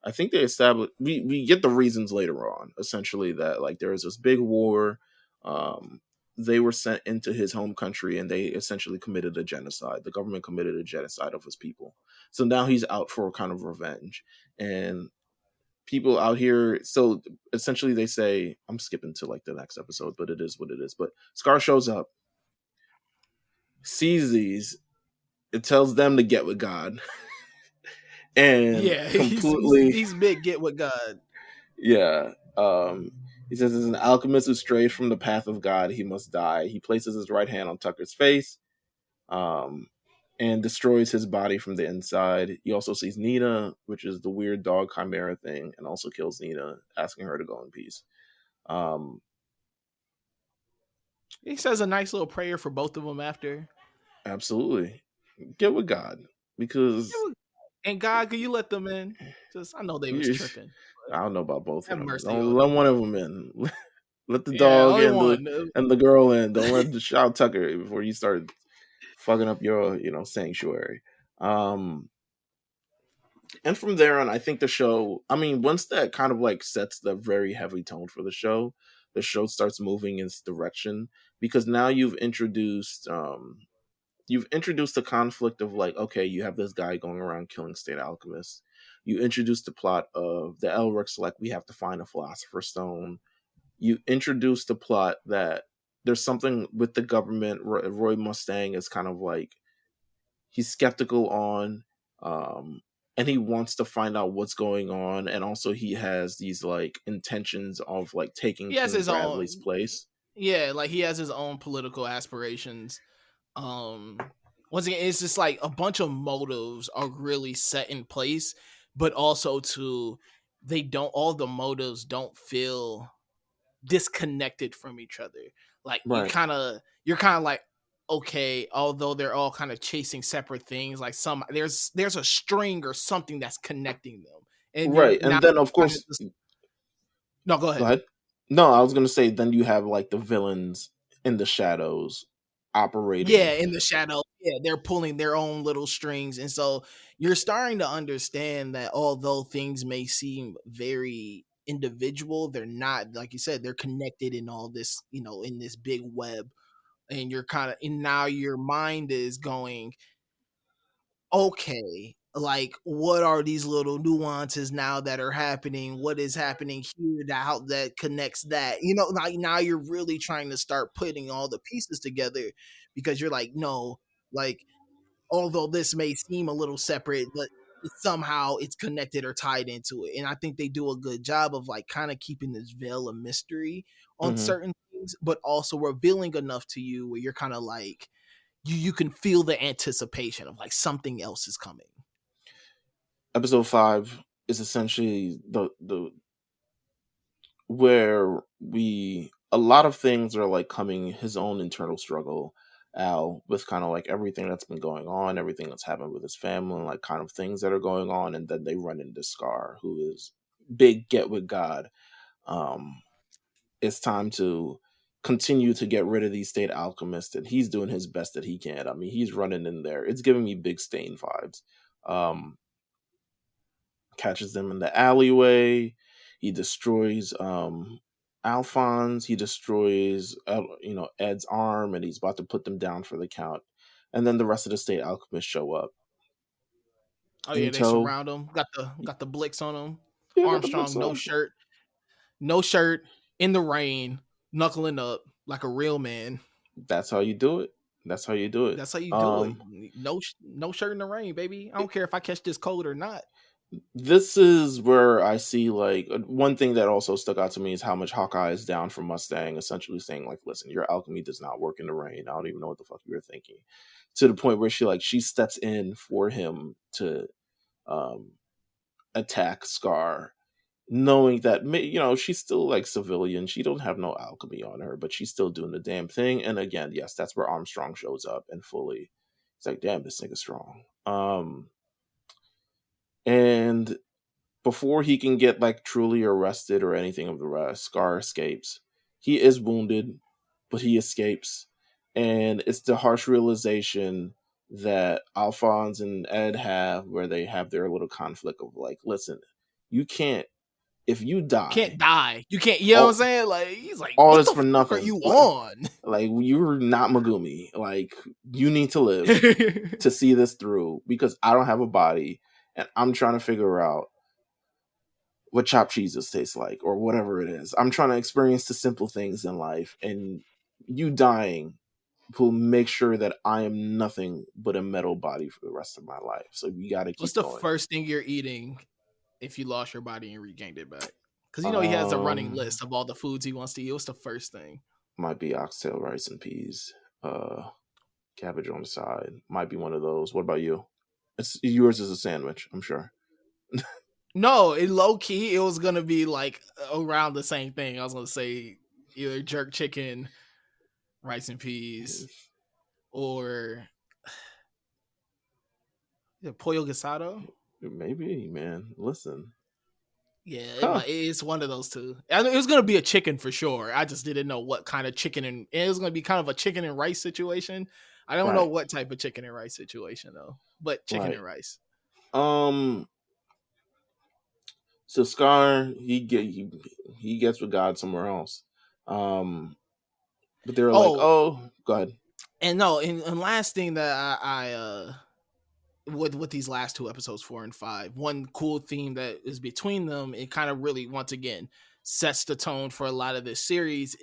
I think they established we get the reasons later on. Essentially, that like there was this big war. Um, they were sent into his home country and they essentially committed a genocide. The government committed a genocide of his people. So now he's out for a kind of revenge. And people out here, so essentially they say, I'm skipping to like the next episode, but it is what it is. But Scar shows up, sees these, it tells them to get with God, and Yeah, completely, he's big. Get with God. yeah. He says, as an alchemist who strays from the path of God, he must die. He places his right hand on Tucker's face, um, and destroys his body from the inside. He also sees Nina, which is the weird dog chimera thing, and also kills Nina, asking her to go in peace. Um, He says a nice little prayer for both of them after. absolutely, get with God, because And God, can you let them in? Just I know they was tripping. I don't know about both of Have them. mercy Don't on let them. one of them in. Let the Yeah, dog only one. and the girl in. Don't let the child Tucker before you start fucking up your sanctuary. Um, and from there on, I think the show. I mean, once that kind of like sets the very heavy tone for the show starts moving in its direction because now you've introduced the conflict of like, okay, you have this guy going around killing state alchemists. You introduced the plot of the Elrics, like we have to find a philosopher's stone. You introduce the plot that there's something with the government. Roy Mustang is kind of like he's skeptical on, um, and he wants to find out what's going on, and also he has these like intentions of like taking He has King his Bradley's own. place. Yeah, like he has his own political aspirations. Once again, it's just like a bunch of motives are really set in place, but also to they don't all the motives don't feel disconnected from each other. Like Right, you're kind of like okay, although they're all kind of chasing separate things, like some there's a string or something that's connecting them, and you're right, now and then of kind of course, just no, go go ahead. ahead. No, I was gonna say then you have like the villains in the shadows Yeah, operating. in the shadow. Yeah, they're pulling their own little strings. And so you're starting to understand that although things may seem very individual, they're not, like you said, they're connected in all this, you know, in this big web. And you're kind of, and now your mind is going, okay, like what are these little nuances now that are happening? What is happening here that how that connects that? You know, like now you're really trying to start putting all the pieces together because you're like, no, like although this may seem a little separate, but somehow it's connected or tied into it. And I think they do a good job of like kind of keeping this veil of mystery on Hmm. certain things, but also revealing enough to you where you're kind of like you can feel the anticipation of like something else is coming. Episode 5 is essentially the where we a lot of things are like coming his own internal struggle. Al with kind of like everything that's been going on, everything that's happened with his family, and like kind of things that are going on, and then they run into Scar, who is big get with God. Um, it's time to continue to get rid of these state alchemists, and he's doing his best that he can. I mean, he's running in there. It's giving me big Stain vibes. Um, Catches them in the alleyway. He destroys Alphonse. He destroys Ed's arm, and he's about to put them down for the count. And then the rest of the state alchemists show up. Oh In yeah, they tow, surround him. Got the Blicks on him. yeah, got the books Armstrong, on. no shirt, in the rain, knuckling up like a real man. That's how you do it. That's how you do it. That's how you do it. No shirt in the rain, baby. I don't care if I catch this cold or not. This is where I see like one thing that also stuck out to me is how much Hawkeye is down for Mustang, essentially saying like, "Listen, your alchemy does not work in the rain. I don't even know what the fuck you were thinking." To the point where she steps in for him to um, attack Scar, knowing that she's still like civilian. She don't have no alchemy on her, but she's still doing the damn thing. And again, yes, that's where Armstrong shows up and fully. It's like, damn, this nigga's strong. And before he can get like truly arrested or anything of the rest, Scar escapes. He is wounded, but he escapes. And it's the harsh realization that Alphonse and Ed have where they have their little conflict of like, listen, you can't, if you Can't die, die. You can't, you know what I'm all, saying? Like, he's like, all what this the for fuck are nothing. you on? Like you're not Megumi. Like you need to live to see this through because I don't have a body and I'm trying to figure out what chopped cheeses taste like or whatever it is. I'm trying to experience the simple things in life, and you dying will make sure that I am nothing but a metal body for the rest of my life. So you got to What's keep the going. first thing you're eating if you lost your body and regained it back? Because he has a running Um, list of all the foods he wants to eat. What's the first thing? might be oxtail rice and peas, cabbage on the side. Might be one of those. What about you? It's yours is a sandwich, I'm sure. No, in low key, it was gonna be like around the same thing. I was gonna say either jerk chicken, rice and peas, or pollo guisado. Maybe, man. Listen, Yeah, huh? it's one of those two. I mean, it was gonna be a chicken for sure. I just didn't know what kind of chicken, and it was gonna be kind of a chicken and rice situation. I don't know Right, what type of chicken and rice situation though, but chicken right. and rice. Um, So Scar, he gets with God somewhere else. But they're like, Oh, oh, go ahead. and no, and last thing that I with these last two episodes 4 and 5, one cool theme that is between them, it kind of really once again sets the tone for a lot of this series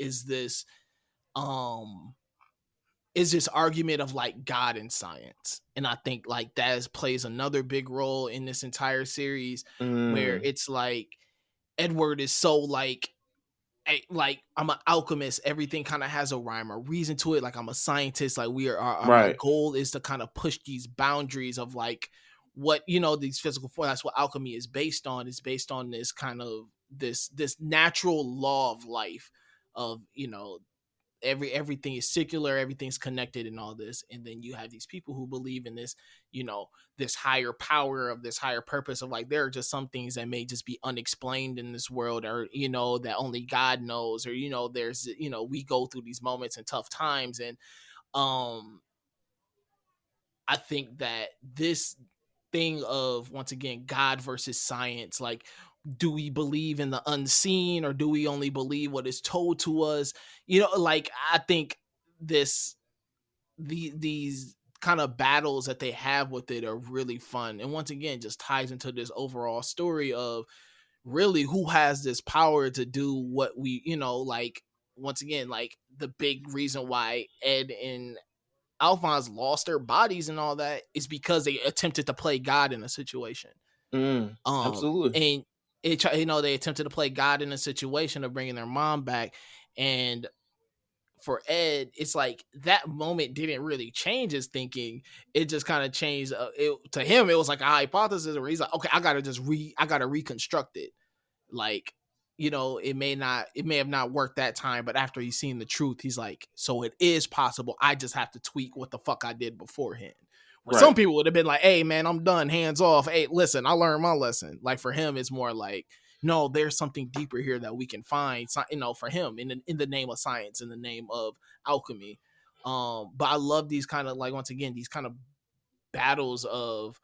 um is this argument of like God and science. And I think like plays another big role in this entire series where Mm, it's like Edward is so like I'm an alchemist. Everything kind of has a rhyme or reason to it. Like I'm a scientist. Like my right. goal is to kind of push these boundaries of like what these physical forms. That's what alchemy is based on. It's based on this kind of this natural law of life of everything is circular, everything's connected and all this. And then you have these people who believe in this, this higher power of this higher purpose of like there are just some things that may just be unexplained in this world, or that only God knows, or there's we go through these moments and tough times. And um I think that this thing of once again God versus science, like do we believe in the unseen or do we only believe what is told to us? Like I think this these kind of battles that they have with it are really fun, and once again just ties into this overall story of really who has this power to do what we like once again like the big reason why Ed and Alphonse lost their bodies and all that is because they attempted to play God in a situation. Absolutely. And they attempted to play God in a situation of bringing their mom back. And for Ed, it's like that moment didn't really change his thinking. It just kind of changed. To him, it was like a hypothesis where he's like, okay, I gotta reconstruct it. Like it may have not worked that time, but after he's seen the truth, he's like, so it is possible. I just have to tweak what the fuck I did beforehand. Where some Right. people would have been like, hey man, I'm done, hands off. Hey, listen, I learned my lesson. Like for him, it's more like, no, there's something deeper here that we can find. For him, in the name of science, in the name of alchemy. But I love these kind of, like, once again, these kind of battles of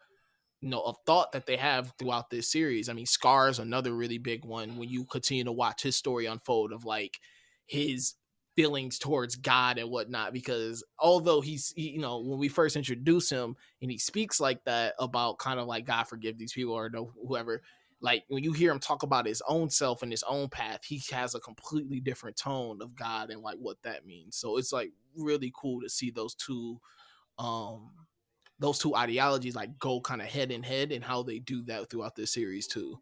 thought that they have throughout this series. I mean, Scar is another really big one when you continue to watch his story unfold of like his feelings towards God and whatnot. Because although when we first introduce him and he speaks like that about kind of like God forgive these people or no whoever, like when you hear him talk about his own self and his own path, he has a completely different tone of God and like what that means. So it's like really cool to see um those two ideologies like go kind of head in head and how they do that throughout this series too.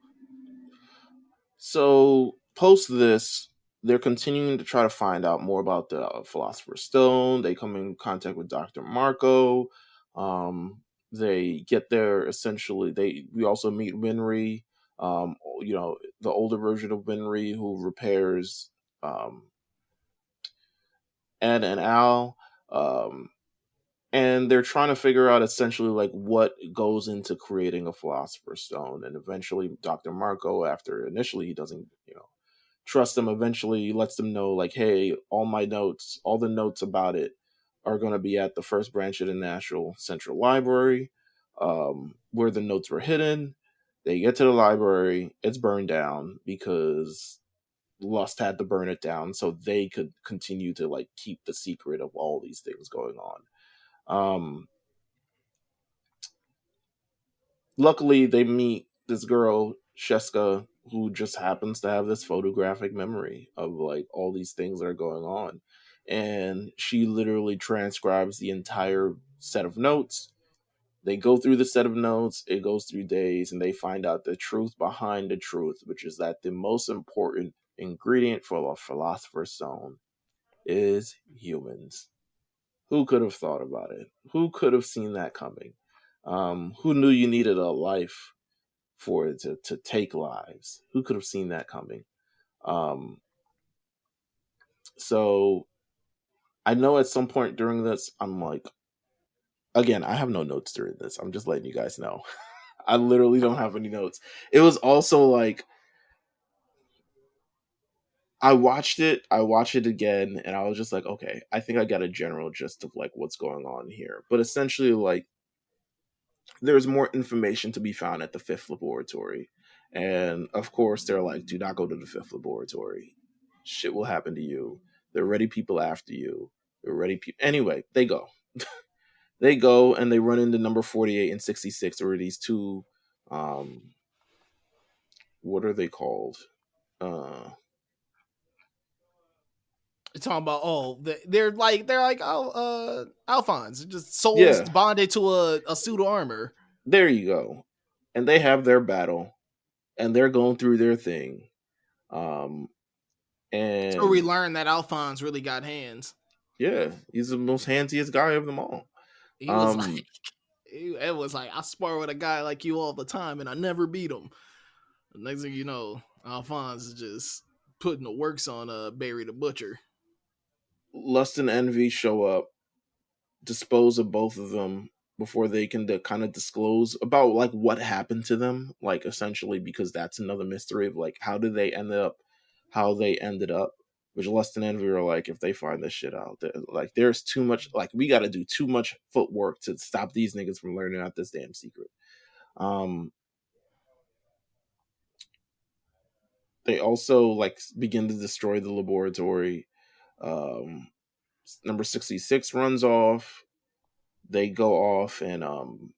So post this, they're continuing to try to find out more about the Philosopher's Stone. They come in contact with Dr. Marco. They get there essentially. We also meet Winry, the older version of Winry who repairs um, Ed and Al. And they're trying to figure out essentially like what goes into creating a Philosopher's Stone. And eventually, Dr. Marco, after initially he doesn't, trust them, eventually lets them know like, hey, all the notes about it are going to be at the first branch of the National Central Library, where the notes were hidden. They get to the library, it's burned down because Lust had to burn it down so they could continue to like keep the secret of all these things going on. um Luckily they meet this girl Sheska, who just happens to have this photographic memory of like all these things that are going on, and she literally transcribes the entire set of notes. They go through the set of notes, it goes through days, and they find out the truth behind the truth, which is that the most important ingredient for a Philosopher's Stone is humans. Who could have thought about it? Who could have seen that coming? Who knew you needed a life for it to take lives? Who could have seen that coming? Um, so I know at some point during this, I'm like, again, I have no notes during this. I'm just letting you guys know. I literally don't have any notes. It was also like, I watched it again, and I was just like, okay, I think I got a general gist of like what's going on here. But essentially, like, there's more information to be found at the fifth laboratory. And of course, they're like, do not go to the fifth laboratory. Shit will happen to you. There are already people after you. There are already people. Anyway, they go. They go and they run into number 48 and 66, or these two, what are they called? Uh, It's talking about they're like Alphons, just souls yeah, bonded to a suit of armor. there you go. And they have their battle and they're going through their thing. Um, So we and learned that Alphonse really got hands. yeah, he's the most handsiest guy of them all. He was like, Um, it was like, I spar with a guy like you all the time, and I never beat him. The next thing you know, Alphonse is just putting the works on Barry the Butcher. Lust and Envy show up, dispose of both of them before they can kind of disclose about like what happened to them, like essentially, because that's another mystery of like how they ended up. Which Lust and Envy are like, if they find this shit out, like there's too much, like we got to do too much footwork to stop these niggas from learning out this damn secret. Um, they also like begin to destroy the laboratory. Um, number 66 runs off. They go off and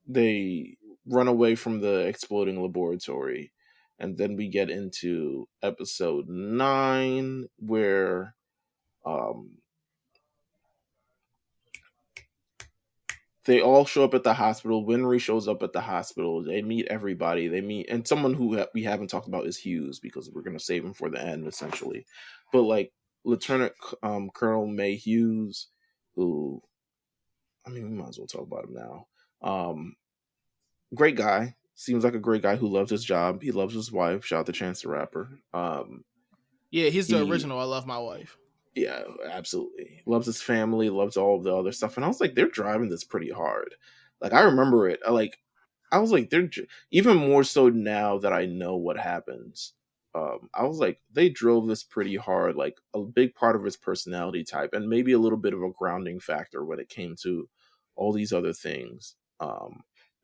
they run away from the exploding laboratory. And then we get into episode 9, where um, they all show up at the hospital. Winry shows up at the hospital. They meet everybody. They meet, and someone who we haven't talked about is Hughes, because we're going to save him for the end, essentially. But like Lieutenant Colonel May Hughes, who, I mean, we might as well talk about him now. Great guy. Seems like a great guy who loves his job. He loves his wife. Shout out to Chance the Rapper. Yeah, he's the He original I Love My Wife. Yeah, absolutely. Loves his family, loves all of the other stuff. And I was like, they're driving this pretty hard. Like I remember it. I was like, even more so now that I know what happens. I was like, they drove this pretty hard. Like a big part of his personality type, and maybe a little bit of a grounding factor when it came to all these other things.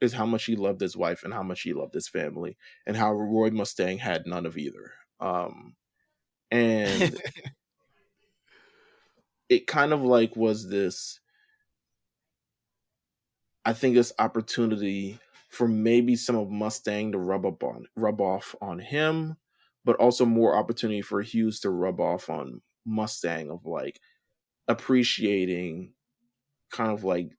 Is how much he loved his wife and how much he loved his family, and how Roy Mustang had none of either. And it kind of like was this, I think, this opportunity for maybe some of Mustang to rub off on him, but also more opportunity for Hughes to rub off on Mustang, of like appreciating kind of like,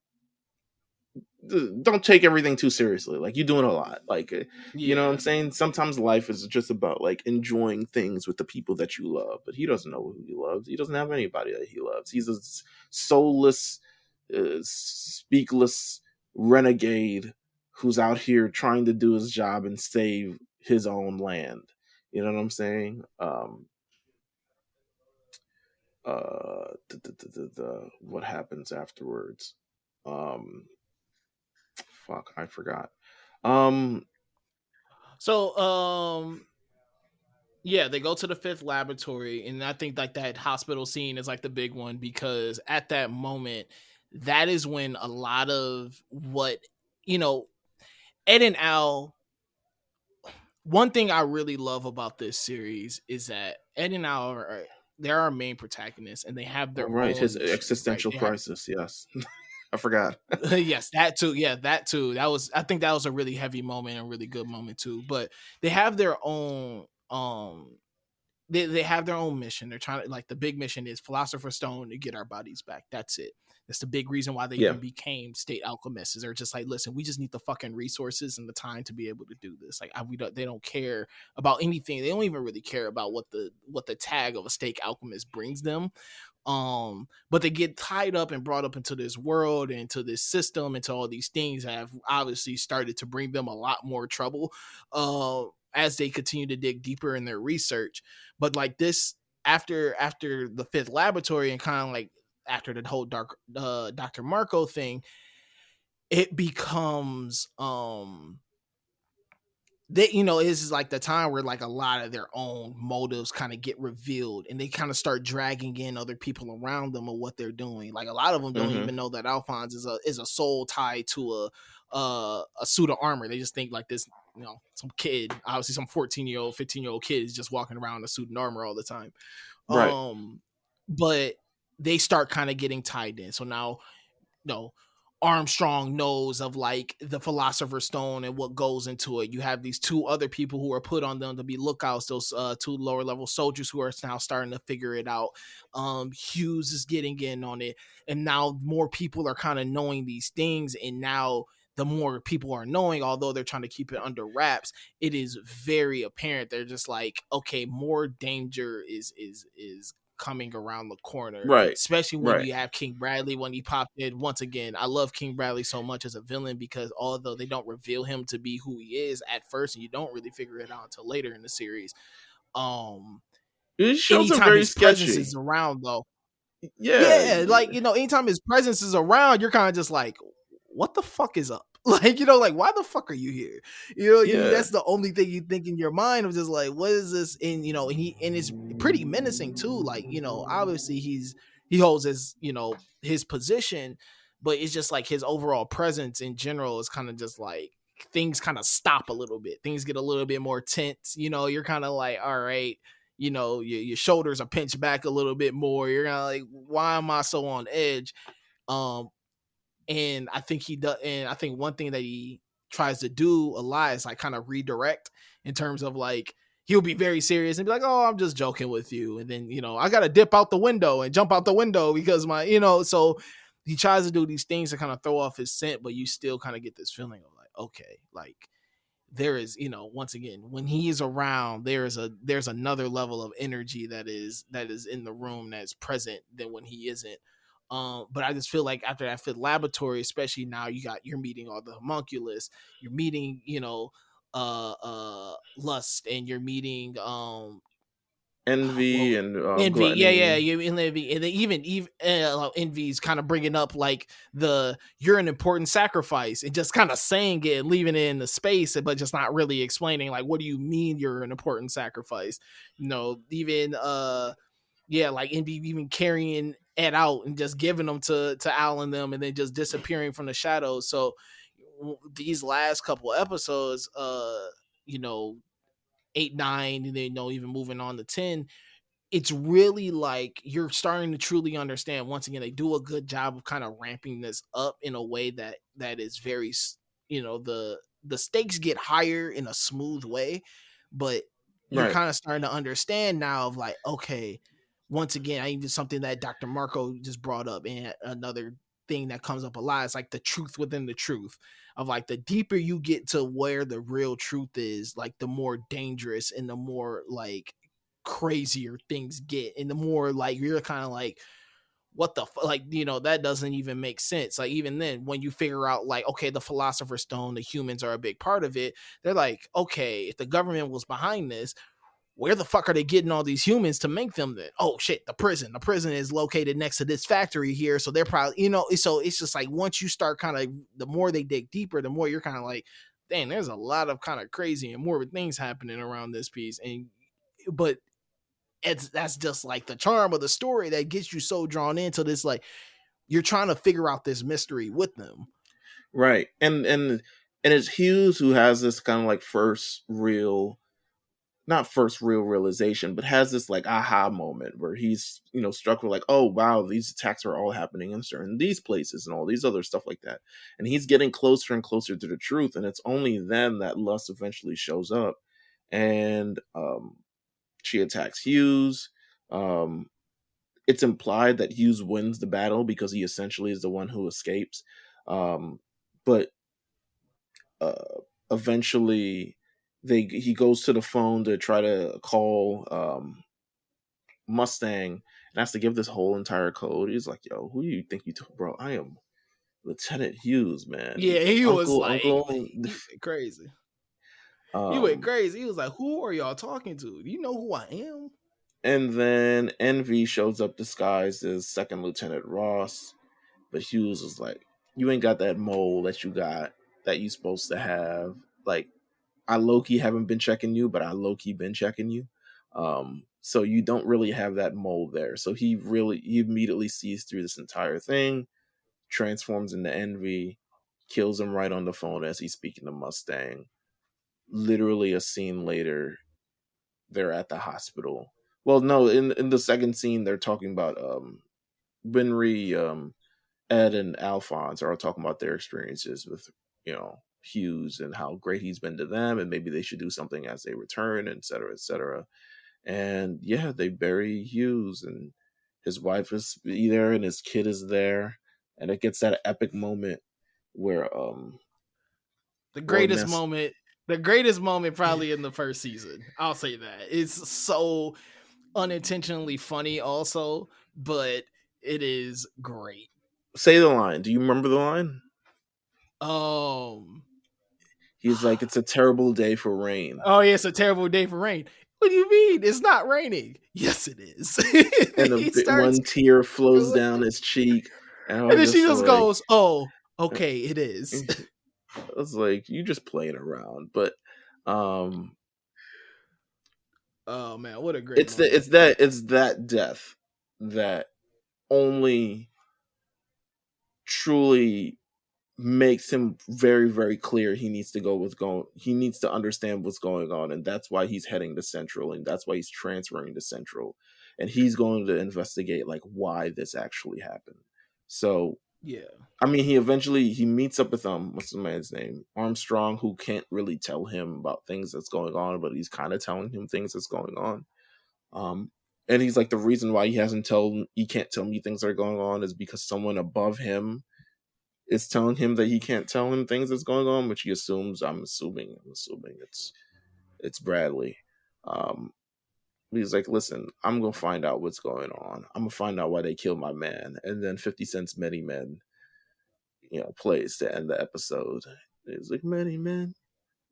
don't take everything too seriously. Like you're doing a lot. Like, you know what I'm Yeah. saying? Sometimes life is just about like enjoying things with the people that you love. But he doesn't know who he loves. He doesn't have anybody that he loves. He's a soulless, speakless renegade who's out here trying to do his job and save his own land. You know what I'm saying? What happens afterwards? Um, fuck, I forgot. Um, So yeah, they go to the fifth laboratory, and I think like that hospital scene is like the big one because at that moment, that is when a lot of what you know, Ed and Al. One thing I really love about this series is that Ed and Al they're our main protagonists, and they have all their right, his own mission, right? existential They have crisis. Yes, I forgot. yes, that too. Yeah, that too. That was I think that was a really heavy moment and a really good moment too. But they have their own they have their own mission. They're trying to like the big mission is Philosopher's Stone to get our bodies back. That's it. That's the big reason why they Yeah, even became state alchemists. Is they're just like, listen, we just need the fucking resources and the time to be able to do this. Like, they don't care about anything. They don't even really care about what the tag of a state alchemist brings them. But they get tied up and brought up into this world and into this system, into all these things that have obviously started to bring them a lot more trouble as they continue to dig deeper in their research. But like this, after the fifth laboratory and kind of like after the whole Dr. Marco thing, it becomes they this is like the time where like a lot of their own motives kind of get revealed and they kind of start dragging in other people around them of what they're doing. Like a lot of them don't hmm even know that Alphonse is a soul tied to a suit of armor. They just think like this, some kid, obviously some 14-year-old 15-year-old kid is just walking around in a suit and armor all the time. right, But they start kind of getting tied in, so now know Armstrong knows of like the Philosopher's Stone and what goes into it. You have these two other people who are put on them to be lookouts, those two lower level soldiers who are now starting to figure it out. Hughes is getting in on it, and now more people are kind of knowing these things, and now the more people are knowing, although they're trying to keep it under wraps, it is very apparent. They're just like, okay, more danger is coming around the corner, right, especially when right. you have King Bradley when he popped in. Once again, I love King Bradley so much as a villain because although they don't reveal him to be who he is at first, and you don't really figure it out until later in the series. Um, It shows up Anytime very his presence sketchy. is around, though, Yeah, yeah, like anytime his presence is around, you're kind of just like, what the fuck is up? Like, like why the fuck are you here? yeah, That's the only thing you think in your mind of just like, what is this? And and it's pretty menacing too. Like, obviously he holds his position, but it's just like his overall presence in general is kind of just like things kind of stop a little bit. Things get a little bit more tense. You're kind of like, all right, your shoulders are pinched back a little bit more. You're kind of like, why am I so on edge? Um, and I think he does. And I think one thing that he tries to do a lot is like kind of redirect in terms of like he'll be very serious and be like, "Oh, I'm just joking with you," and then I got to dip out the window and jump out the window because so he tries to do these things to kind of throw off his scent, but you still kind of get this feeling of like, okay, like there is once again when he is around there's another level of energy that is in the room that's present than when he isn't. But I just feel like after that fifth laboratory, especially now, you're meeting all the homunculus, you're meeting, lust, and you're meeting Envy well, and envy, yeah, gluttony. you envy, and then even envy's kind of bringing up like the you're an important sacrifice, and just kind of saying it and leaving it in the space, but just not really explaining like what do you mean you're an important sacrifice. Even yeah, like envy even carrying Ed out and just giving them to Al and them, and then just disappearing from the shadows. So these last couple episodes, you know, 8, 9, and then even moving on to 10, it's really like you're starting to truly understand. Once again, they do a good job of kind of ramping this up in a way that is very, the stakes get higher in a smooth way, but you're Right. kind of starting to understand now of like, okay, once again, I even something that Dr. Marco just brought up, and another thing that comes up a lot is like the truth within the truth, of like the deeper you get to where the real truth is, like the more dangerous and the more like crazier things get, and the more like you're kind of like, what the like, that doesn't even make sense. Like even then, when you figure out like, okay, the philosopher's stone, the humans are a big part of it, they're like, okay, if the government was behind this, where the fuck are they getting all these humans to make them? Then, oh shit, the prison is located next to this factory here, so they're probably, so it's just like once you start kind of, the more they dig deeper, the more you're kind of like, dang, there's a lot of kind of crazy and morbid things happening around this piece. And but that's just like the charm of the story that gets you so drawn into this, like you're trying to figure out this mystery with them. Right. And it's Hughes who has this kind of like first real, not first real realization, but has this like aha moment where he's, struck with like, oh wow, these attacks are all happening in certain these places and all these other stuff like that. And he's getting closer and closer to the truth. And it's only then that Lust eventually shows up, and she attacks Hughes. Um, it's implied that Hughes wins the battle because he essentially is the one who escapes. But uh, eventually, he goes to the phone to try to call Mustang and has to give this whole entire code. He's like, "Yo, who do you think you took, bro? I am Lieutenant Hughes, man. Yeah, he was Uncle, like, Uncle." he went crazy. He went um, crazy. He was like, who are y'all talking to? Do you know who I am? and then Envy shows up disguised as Second Lieutenant Ross. But Hughes was like, "You ain't got that mole that you got that you supposed to have. Like, I low key haven't been checking you, but I low key been checking you. So you don't really have that mole there." So he immediately sees through this entire thing, transforms into Envy, kills him right on the phone as he's speaking to Mustang. Literally a scene later, they're at the hospital. Well, no, in the second scene, they're talking about Winry, Ed and Alphonse are talking about their experiences with, Hughes and how great he's been to them, and maybe they should do something as they return, et cetera, et cetera. And yeah, they bury Hughes, and his wife is there, and his kid is there, and it gets that epic moment where The where greatest Ness moment, the greatest moment probably in the first season. I'll say that. It's so unintentionally funny also, but it is great. say the line. Do you remember the line? Um He's like, "It's a terrible day for rain," Oh yeah, it's a terrible day for rain. What do you mean? It's not raining. Yes, it is. and He starts one tear flows going, down his cheek, and I and was then she just just like, goes, "Oh, okay, it is." I was like, "You just playing around," but um, Oh man, what a great moment. it's that death that only truly makes him very very clear he needs to go what's going he needs to understand what's going on, and that's why he's heading to Central, and that's why he's transferring to Central, and he's going to investigate like why this actually happened. So Yeah. I mean, he meets up with what's the man's name, Armstrong, who can't really tell him about things that's going on, but he's kind of telling him things that's going on. Um, and he's like, the reason why he can't tell me things that are going on is because someone above him is telling him that he can't tell him things that's going on, which he assumes. I'm assuming it's Bradley. Um, He's like, listen, I'm gonna find out what's going on. I'm gonna find out why they killed my man. And then 50 Cent's Many Men, plays to end the episode. It's like, many men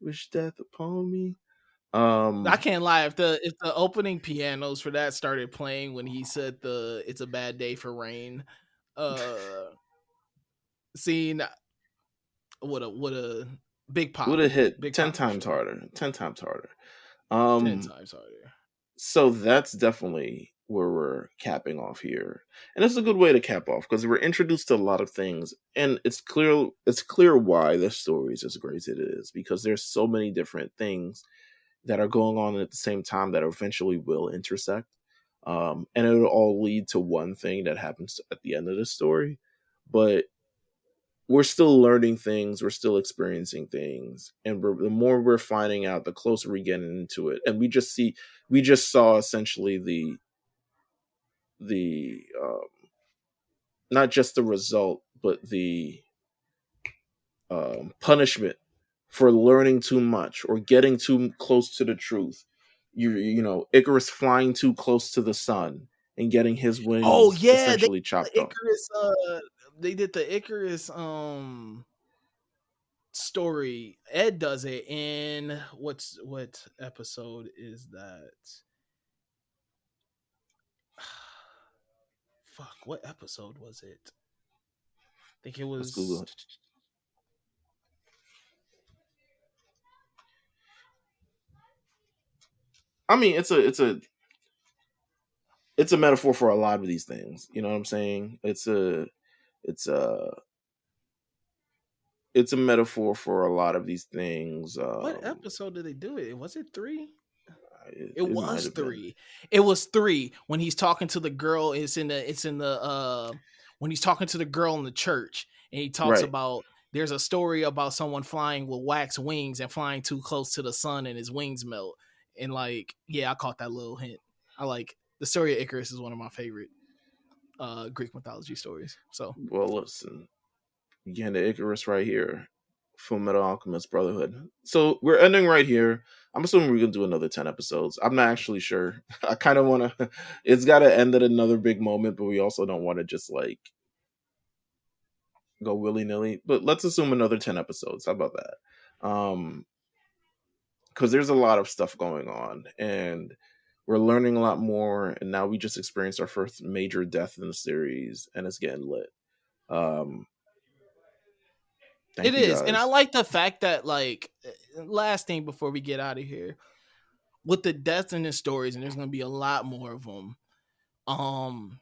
wish death upon me. I Um, can't lie. If the opening pianos for that started playing when he said the "It's a bad day for rain," uh, scene would a big would have pop, hit big 10 pop for times sure. harder. 10 times harder. 10 Um, times harder. so that's definitely where we're capping off here. And it's a good way to cap off because we're introduced to a lot of things, and it's clear why this story is as great as it is, because there's so many different things that are going on at the same time that eventually will intersect. And it'll all lead to one thing that happens at the end of the story. But we're still learning things, we're still experiencing things, and the more we're finding out, the closer we get into it. And we just saw essentially the not just the result, but the punishment for learning too much or getting too close to the truth. Icarus flying too close to the sun and getting his Oh wings yeah, essentially chopped off. They did the Icarus story. Ed does it in what episode is that? Fuck, what episode was it? I think it Let's was. Google it. I mean, it's a metaphor for a lot of these things. You know what I'm saying? It's a it's a metaphor for a lot of these things. What episode did they do it? Was it 3? It, It it might was have been 3. It was 3 when he's talking to the girl. It's in the when he's talking to the girl in the church, and he talks right. about there's a story about someone flying with wax wings and flying too close to the sun and his wings melt. And like, yeah, I caught that little hint. I like the story of Icarus is one of my favorite Greek mythology stories. So Well, listen, again, the Icarus right here, Fullmetal Alchemist Brotherhood. So we're ending right here. I'm assuming we're gonna do another 10 episodes. I'm not actually sure. I kind of want to. It's got to end at another big moment, but we also don't want to just like go willy nilly. But let's assume another 10 episodes. How about that? Because there's a lot of stuff going on, and we're learning a lot more. And now we just experienced our first major death in the series, and it's getting lit. Um, it thank you is, and I guys. like the fact that like last thing before we get out of here with the deaths in the stories, and there's gonna be a lot more of them. Um,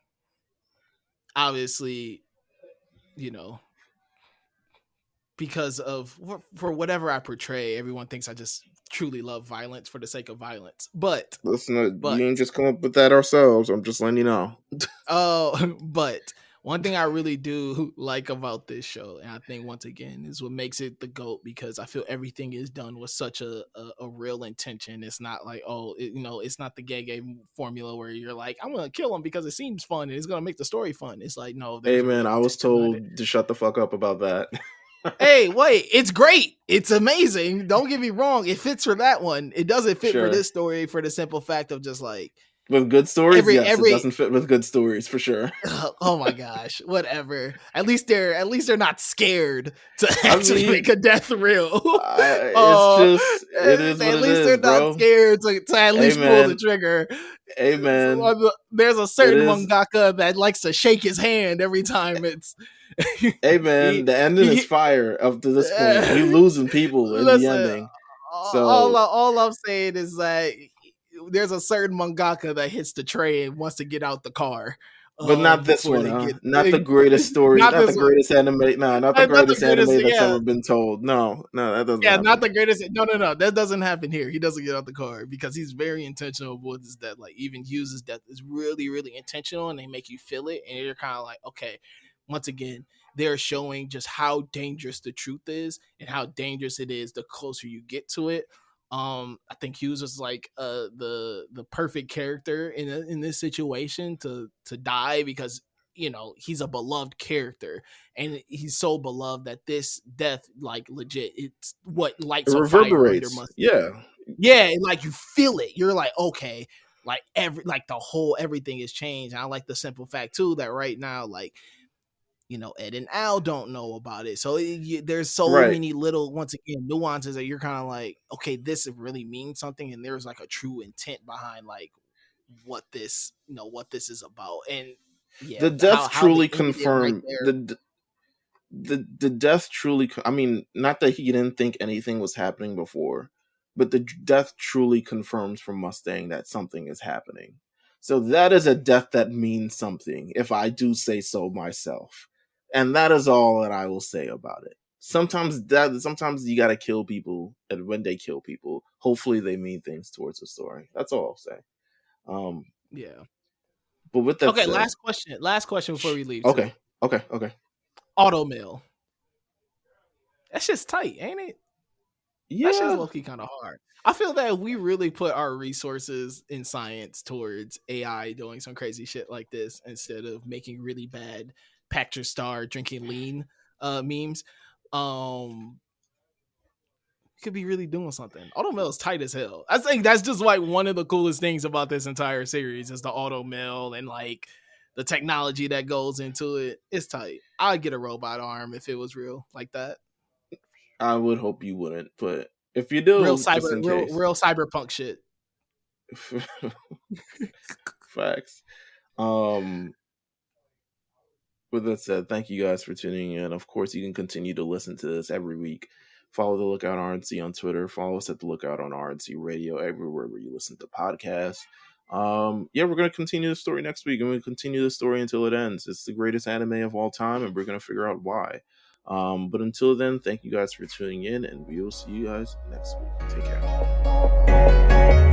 Obviously, you know, because of for whatever I portray, everyone thinks I just truly love violence for the sake of violence. Listen, But we ain't just come up with that ourselves. I'm just letting you know. but one thing I really do like about this show, and I think once again is what makes it the GOAT, because I feel everything is done with such a real intention. It's not like, it's not the gay formula where you're like, I'm gonna kill him because it seems fun and it's gonna make the story fun. It's like, no, Hey there's a man, real I was intention behind it. told to shut the fuck up about that. Hey, wait, it's great. It's amazing. Don't get me wrong. It fits for that one. It doesn't fit for Sure. this story for the simple fact of just like With good stories, yes, it every doesn't fit with good stories for sure. oh my gosh, whatever. At least they're not scared to I actually make mean, a death real. it's just it is what At it least they're is, not bro. scared to at Hey least pull the man, trigger. hey man, There's a it certain is. mangaka that likes to shake his hand every time it's Hey man, he, the ending is he fire up to this point. We losing people in the listen, ending, all, so all I'm saying is that there's a certain mangaka that hits the tray and wants to get out the car but not this before one, they huh? get Not the greatest story, not not the this one. greatest anime. Nah, not the Not the greatest greatest. anime that's Yeah, ever been told. No, no, that doesn't yeah, not happen. the greatest. No, no, no. That doesn't happen here. He doesn't get out the car because he's very intentional with his death. Like even uses death is really, really intentional, and they make you feel it, and you're kind of like, okay. Once again, they're showing just how dangerous the truth is and how dangerous it is the closer you get to it. I think Hughes was like the perfect character in this situation to die because he's a beloved character, and he's so beloved that this death, like legit, it's what It lights a fire under reverberates. must. Yeah, Yeah, like you feel it. You're like, okay, Like everything has changed. And I like the simple fact too that right now, like, Ed and Al don't know about it. So there's so Right. many little, once again, nuances that you're kind of like, okay, this really means something, and there's like a true intent behind like what this is about. And yeah, The death how they truly ended it right confirmed there. the death truly, I mean, not that he didn't think anything was happening before, but the death truly confirms from Mustang that something is happening. So that is a death that means something, if I do say so myself. And that is all that I will say about it. Sometimes you gotta kill people, and when they kill people, hopefully they mean things towards the story. That's all I'll say. Um, Yeah. but with that Okay, said, last question before we leave too. okay, okay. Auto mail. That's just tight, ain't it? That shit's Yeah, low key kind of hard. I feel that we really put our resources in science towards AI doing some crazy shit like this instead of making really bad pack your star drinking lean memes. Um could be really doing something. Auto mail is tight as hell. I think that's just like one of the coolest things about this entire series is the auto mail and like the technology that goes into it. It's tight. I'd get a robot arm if it was real like that. I would hope you wouldn't, but if you Real do, just cyber, in real case. real cyberpunk shit. Facts. Um, with that said, thank you guys for tuning in. Of course, you can continue to listen to this every week. Follow the Lookout RNC on Twitter. Follow us at the Lookout on RNC Radio everywhere where you listen to podcasts. Yeah, we're gonna continue the story next week, and we'll continue the story until it ends. It's the greatest anime of all time, and we're gonna figure out why. But until then, thank you guys for tuning in, and we will see you guys next week. Take care.